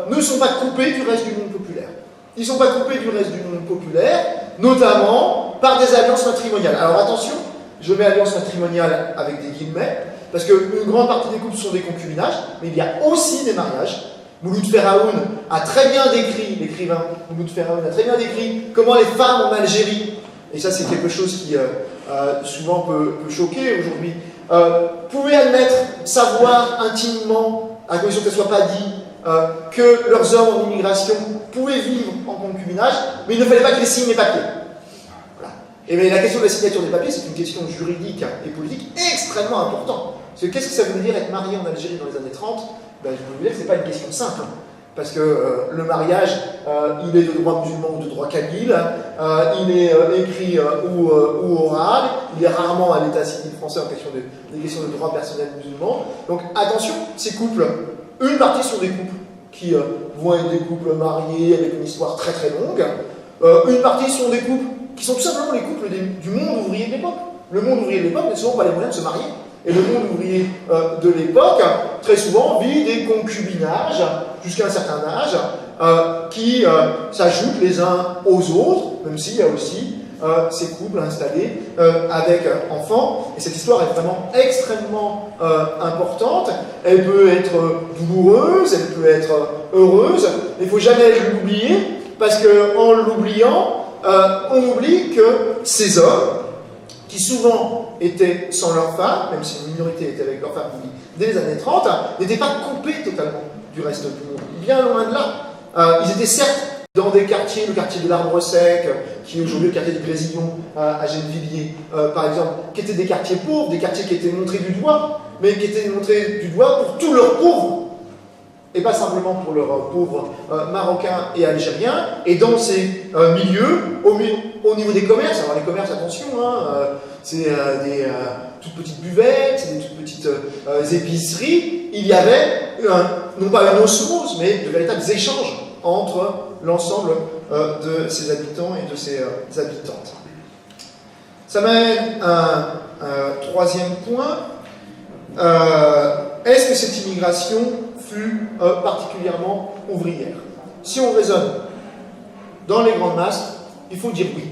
ne sont pas coupés du reste du monde populaire. Ils ne sont pas coupés du reste du monde populaire, notamment par des alliances matrimoniales. Alors attention, je mets alliance matrimoniale avec des guillemets, parce qu'une grande partie des couples sont des concubinages, mais il y a aussi des mariages. Mouloud Ferraoun a très bien décrit, l'écrivain Mouloud Ferraoun a très bien décrit comment les femmes en Algérie, et ça c'est quelque chose qui souvent peut choquer aujourd'hui, pouvaient admettre, savoir intimement, à condition qu'elle ne soit pas dit, que leurs hommes en immigration pouvaient vivre en concubinage, mais il ne fallait pas qu'ils signent les papiers. Voilà. Et bien, la question de la signature des papiers, c'est une question juridique et politique extrêmement importante. Parce que qu'est-ce que ça veut dire être marié en Algérie dans les années 30 ? Ben, je peux vous dire que ce n'est pas une question simple. Parce que le mariage, il est de droit musulman ou de droit kabyle, il est écrit ou oral, il est rarement à l'état civil français en question des questions de droit personnel musulman. Donc attention, ces couples, une partie sont des couples qui vont être des couples mariés avec une histoire très très longue, une partie sont des couples qui sont tout simplement les couples du monde ouvrier de l'époque. Le monde ouvrier de l'époque n'a souvent pas les moyens de se marier. Et le monde ouvrier de l'époque, très souvent, vit des concubinages jusqu'à un certain âge qui s'ajoutent les uns aux autres, même s'il y a aussi ces couples installés avec enfants. Et cette histoire est vraiment extrêmement importante. Elle peut être douloureuse, elle peut être heureuse. Il ne faut jamais l'oublier, parce qu'en l'oubliant, on oublie que ces hommes, qui souvent étaient sans leur femme, même si une minorité était avec leur femme dès les années 30, n'étaient pas coupés totalement du reste du monde. Bien loin de là. Ils étaient certes dans des quartiers, le quartier de l'Arbre Sec, qui est aujourd'hui le quartier du Grésillon à Gennevilliers, par exemple, qui étaient des quartiers pauvres, des quartiers qui étaient montrés du doigt, mais qui étaient montrés du doigt pour tous leurs pauvres, et pas simplement pour leurs pauvres marocains et algériens. Et dans ces milieux, au niveau des commerces, alors les commerces, attention, c'est des toutes petites buvettes, c'est des toutes petites épiceries, il y avait non pas une osmose, mais de véritables échanges entre l'ensemble de ces habitants et de ces habitantes. Ça m'amène à un troisième point. Est-ce que cette immigration fut particulièrement ouvrière? Si on raisonne dans les grandes masses, il faut dire oui.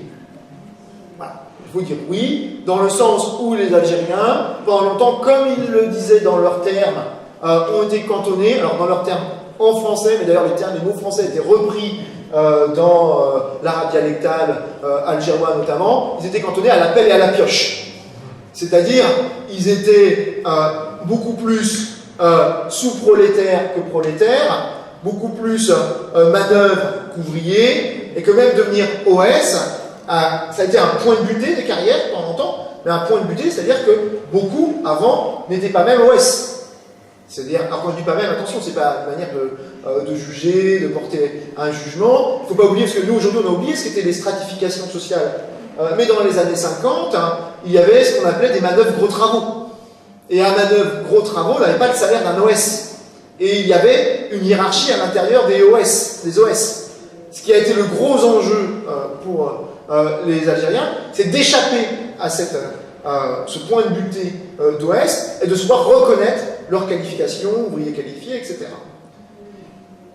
Voilà. Il faut dire oui, dans le sens où les Algériens, pendant longtemps, comme ils le disaient dans leurs termes, ont été cantonnés, alors dans leurs termes en français, mais d'ailleurs les mots français étaient repris dans l'arabe dialectal algérois notamment, ils étaient cantonnés à la pelle et à la pioche. C'est-à-dire, ils étaient beaucoup plus sous-prolétaires que prolétaires, beaucoup plus manœuvres qu'ouvriers, et que même devenir OS, ça a été un point de butée des carrières pendant longtemps, mais un point de butée, c'est-à-dire que beaucoup, avant, n'étaient pas même OS. C'est-à-dire, alors quand je dis pas même, attention, c'est pas une manière de juger, de porter un jugement. Il ne faut pas oublier, parce que nous, aujourd'hui, on a oublié ce qu'étaient les stratifications sociales. Mais dans les années 50, il y avait ce qu'on appelait des manœuvres gros travaux. Et un manœuvre gros travaux n'avait pas le salaire d'un OS. Et il y avait une hiérarchie à l'intérieur des OS. Ce qui a été le gros enjeu pour les Algériens, c'est d'échapper à ce point de butée d'OS et de se voir reconnaître leurs qualifications, ouvriers qualifiés, etc.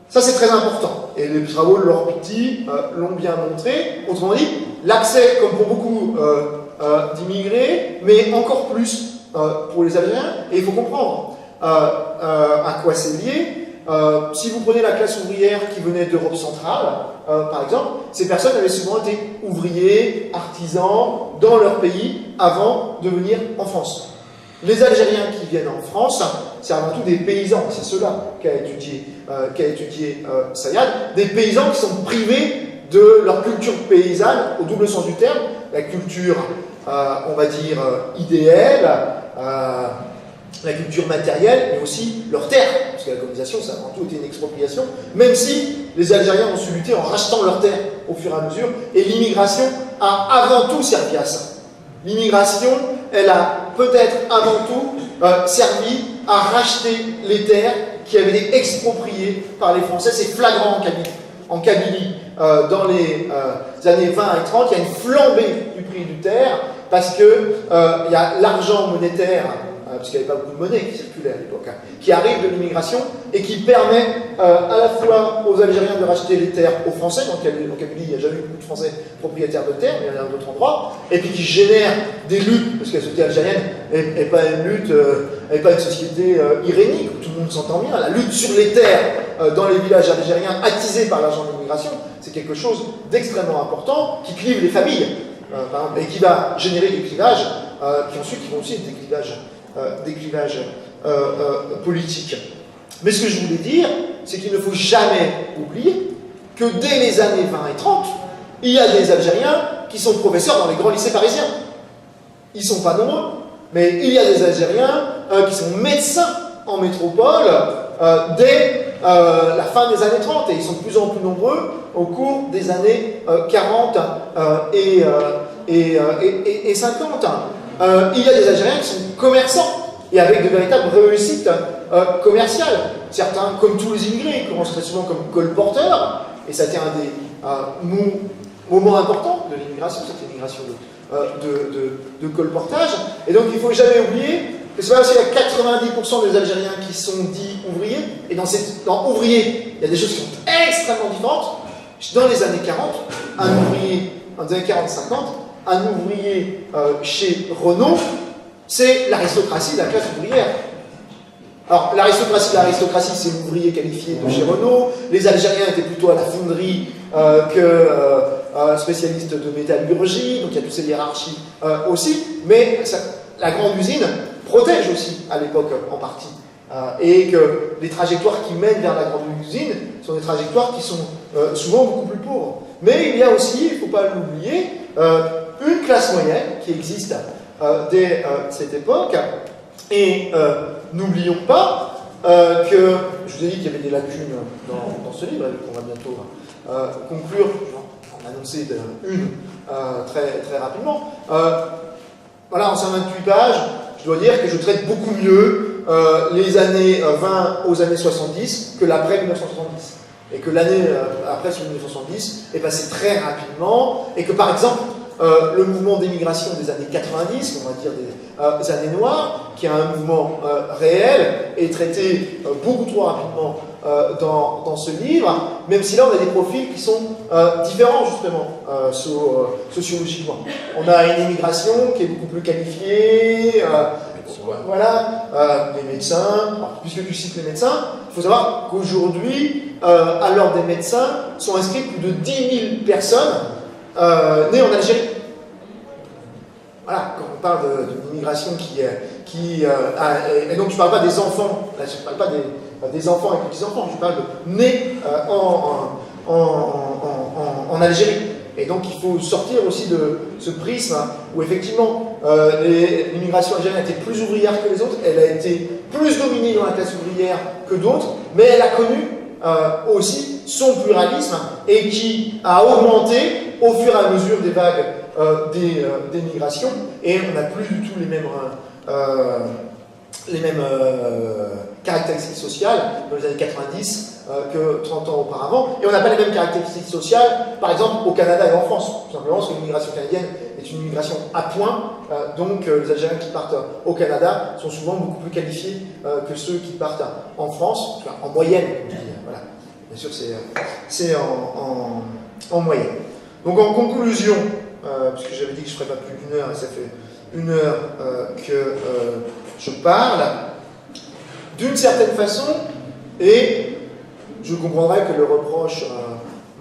Ça, c'est très important. Et les travaux de Laure Pitti l'ont bien montré. Autrement dit, l'accès, comme pour beaucoup d'immigrés, mais encore plus pour les Algériens. Et il faut comprendre à quoi c'est lié. Si vous prenez la classe ouvrière qui venait d'Europe centrale, par exemple, ces personnes avaient souvent été ouvriers, artisans dans leur pays avant de venir en France. Les Algériens qui viennent en France, c'est avant tout des paysans, c'est cela qu'a étudié Sayad, des paysans qui sont privés de leur culture paysanne, au double sens du terme, la culture, on va dire, idéale, la culture matérielle, mais aussi leur terre, parce que la colonisation, ça a avant tout été une expropriation, même si les Algériens ont su lutter en rachetant leurs terres au fur et à mesure, et l'immigration a avant tout servi à ça. L'immigration, elle a peut-être avant tout servi à racheter les terres qui avaient été expropriées par les Français. C'est flagrant en Kabylie. Dans les années 20 et 30, il y a une flambée du prix du terre parce que il y a l'argent monétaire, parce qu'il n'y avait pas beaucoup de monnaie qui circulait à l'époque, qui arrive de l'immigration et qui permet à la fois aux Algériens de racheter les terres aux Français. En Kabylie, il n'y a jamais eu beaucoup de Français propriétaires de terres, mais il y en a d'autres endroits, et puis qui génère des luttes, parce que la société algérienne n'est pas une lutte, n'est pas une société irénique où tout le monde s'entend bien. La lutte sur les terres dans les villages algériens attisés par l'argent de l'immigration, c'est quelque chose d'extrêmement important qui clive les familles, et qui va générer des clivages qui ensuite vont aussi être des clivages politiques. Mais ce que je voulais dire, c'est qu'il ne faut jamais oublier que dès les années 20 et 30, il y a des Algériens qui sont professeurs dans les grands lycées parisiens. Ils ne sont pas nombreux, mais il y a des Algériens qui sont médecins en métropole dès la fin des années 30, et ils sont de plus en plus nombreux au cours des années 40 et 50. Il y a des Algériens qui sont commerçants et avec de véritables réussites commerciales. Certains, comme tous les immigrés, commencent très souvent comme colporteurs, et ça a été un des moments importants de l'immigration, cette immigration de colportage. Et donc il ne faut jamais oublier que c'est pas parce qu'il y a 90% des Algériens qui sont dits ouvriers, et dans ouvriers, il y a des choses qui sont extrêmement différentes. Dans les années 40, un ouvrier, dans les années 40-50, un ouvrier chez Renault, c'est l'aristocratie de la classe ouvrière. Alors, l'aristocratie, c'est l'ouvrier qualifié de chez Renault. Les Algériens étaient plutôt à la fonderie que spécialistes de métallurgie, donc il y a toutes ces hiérarchies aussi. Mais la grande usine protège aussi, à l'époque, en partie. Et que les trajectoires qui mènent vers la grande usine sont des trajectoires qui sont souvent beaucoup plus pauvres. Mais il y a aussi, il ne faut pas l'oublier, une classe moyenne qui existe dès cette époque. Et n'oublions pas que, je vous ai dit qu'il y avait des lacunes dans ce livre, qu'on va bientôt conclure, on va annoncer une très, très rapidement. Voilà, en 128 pages, je dois dire que je traite beaucoup mieux les années 20 aux années 70 que l'après 1970. Et que l'année après 1970 est passée très rapidement, et que par exemple, le mouvement d'émigration des années 90, on va dire des années noires, qui est un mouvement réel, est traité beaucoup trop rapidement dans ce livre, même si là on a des profils qui sont différents justement sociologiquement. On a une immigration qui est beaucoup plus qualifiée, voilà, les médecins. Alors, puisque tu cites les médecins, il faut savoir qu'aujourd'hui, à l'ordre des médecins, sont inscrites plus de 10 000 personnes nées en Algérie. Voilà, quand on parle d'une immigration et donc je ne parle pas des enfants, là, je ne parle pas des enfants et des petits-enfants, je parle de nés en Algérie. Et donc il faut sortir aussi de ce prisme où effectivement l'immigration algérienne a été plus ouvrière que les autres, elle a été plus dominée dans la classe ouvrière que d'autres, mais elle a connu aussi son pluralisme et qui a augmenté au fur et à mesure des vagues des migrations, et on n'a plus du tout les mêmes caractéristiques sociales dans les années 90 que 30 ans auparavant, et on n'a pas les mêmes caractéristiques sociales, par exemple, au Canada et en France, tout simplement parce que l'immigration canadienne est une immigration à point, donc les Algériens qui partent au Canada sont souvent beaucoup plus qualifiés que ceux qui partent en France, en moyenne, voilà. Bien sûr, c'est en moyenne. Donc en conclusion, puisque j'avais dit que je ne ferais pas plus d'une heure, et ça fait 1 heure que je parle, d'une certaine façon, et je comprendrais que le reproche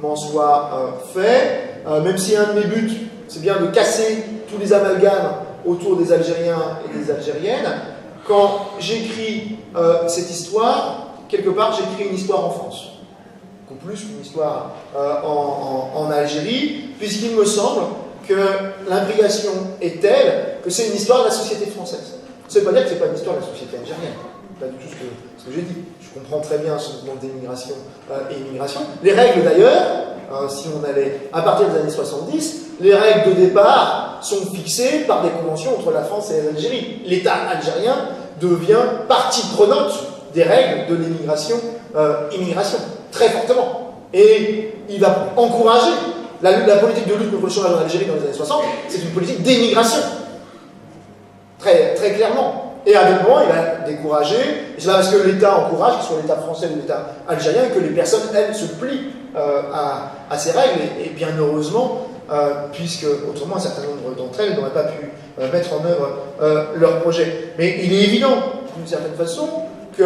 m'en soit fait, même si un de mes buts, c'est bien de casser tous les amalgames autour des Algériens et des Algériennes. Quand j'écris cette histoire, quelque part, j'écris une histoire en France, ou plus qu'une histoire en Algérie, puisqu'il me semble que l'imbrication est telle que c'est une histoire de la société française. Ça ne veut pas dire que ce n'est pas une histoire de la société algérienne. Pas du tout ce que j'ai dit. Je comprends très bien ce mouvement d'émigration et immigration. Les règles d'ailleurs, si on allait à partir des années 70, les règles de départ sont fixées par des conventions entre la France et l'Algérie. L'État algérien devient partie prenante des règles de l'immigration, immigration, très fortement. Et il va encourager la politique de lutte contre le chômage en Algérie dans les années 60, c'est une politique d'émigration. Très, très clairement. Et à d'autres moments, il va décourager, et c'est pas parce que l'État encourage, que ce soit l'État français ou l'État algérien, que les personnes, elles, se plient à ces règles, et bien heureusement, puisque autrement, un certain nombre d'entre elles n'auraient pas pu mettre en œuvre leur projet. Mais il est évident, d'une certaine façon, que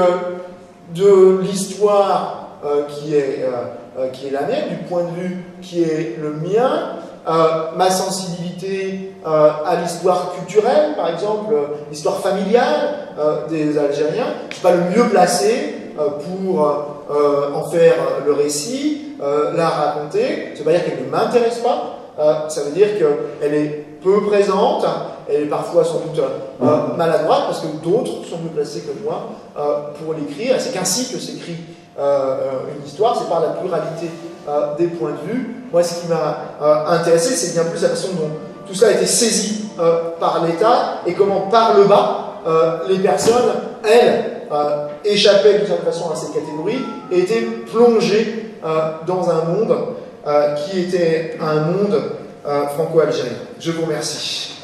de l'histoire qui est la mienne, du point de vue qui est le mien, ma sensibilité à l'histoire culturelle, par exemple, l'histoire familiale des Algériens, je ne suis pas le mieux placé pour en faire le récit, la raconter. Ça ne veut pas dire qu'elle ne m'intéresse pas, ça veut dire qu'elle est peu présente, elle est parfois sans doute maladroite, parce que d'autres sont mieux placés que moi pour l'écrire, et c'est qu'ainsi que s'écrit une histoire, c'est par la pluralité des points de vue. Moi, ce qui m'a intéressé, c'est bien plus la façon dont tout cela a été saisi par l'État et comment, par le bas, les personnes, elles, échappaient d'une certaine façon à ces catégories et étaient plongées dans un monde qui était un monde franco-algérien. Je vous remercie.